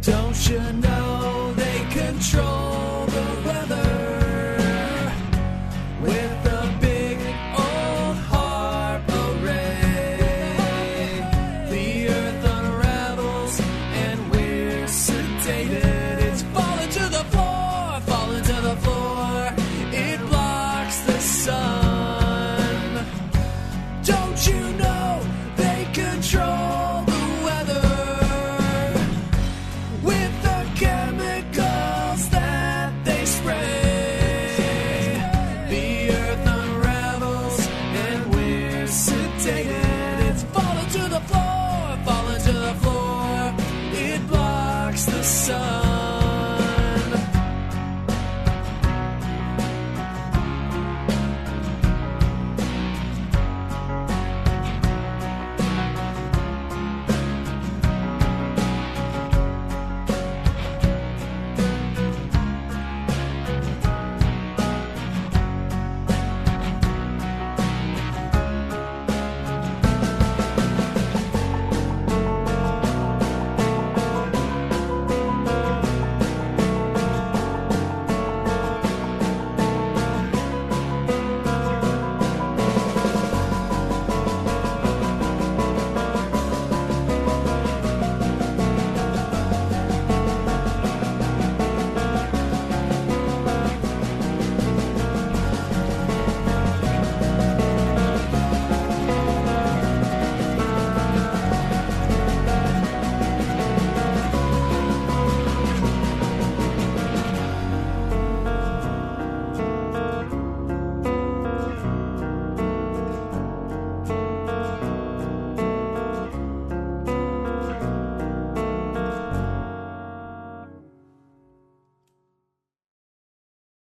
Speaker 1: Don't you know they control the weather with a big old harp array? The earth unravels and we're sedated. It's falling to the floor, falling to the floor. It blocks the sun. Don't you know they control the weather with the chemicals that they spray? The earth unravels and we're sedated. It's falling to the floor, falling to the floor. It blocks the sun.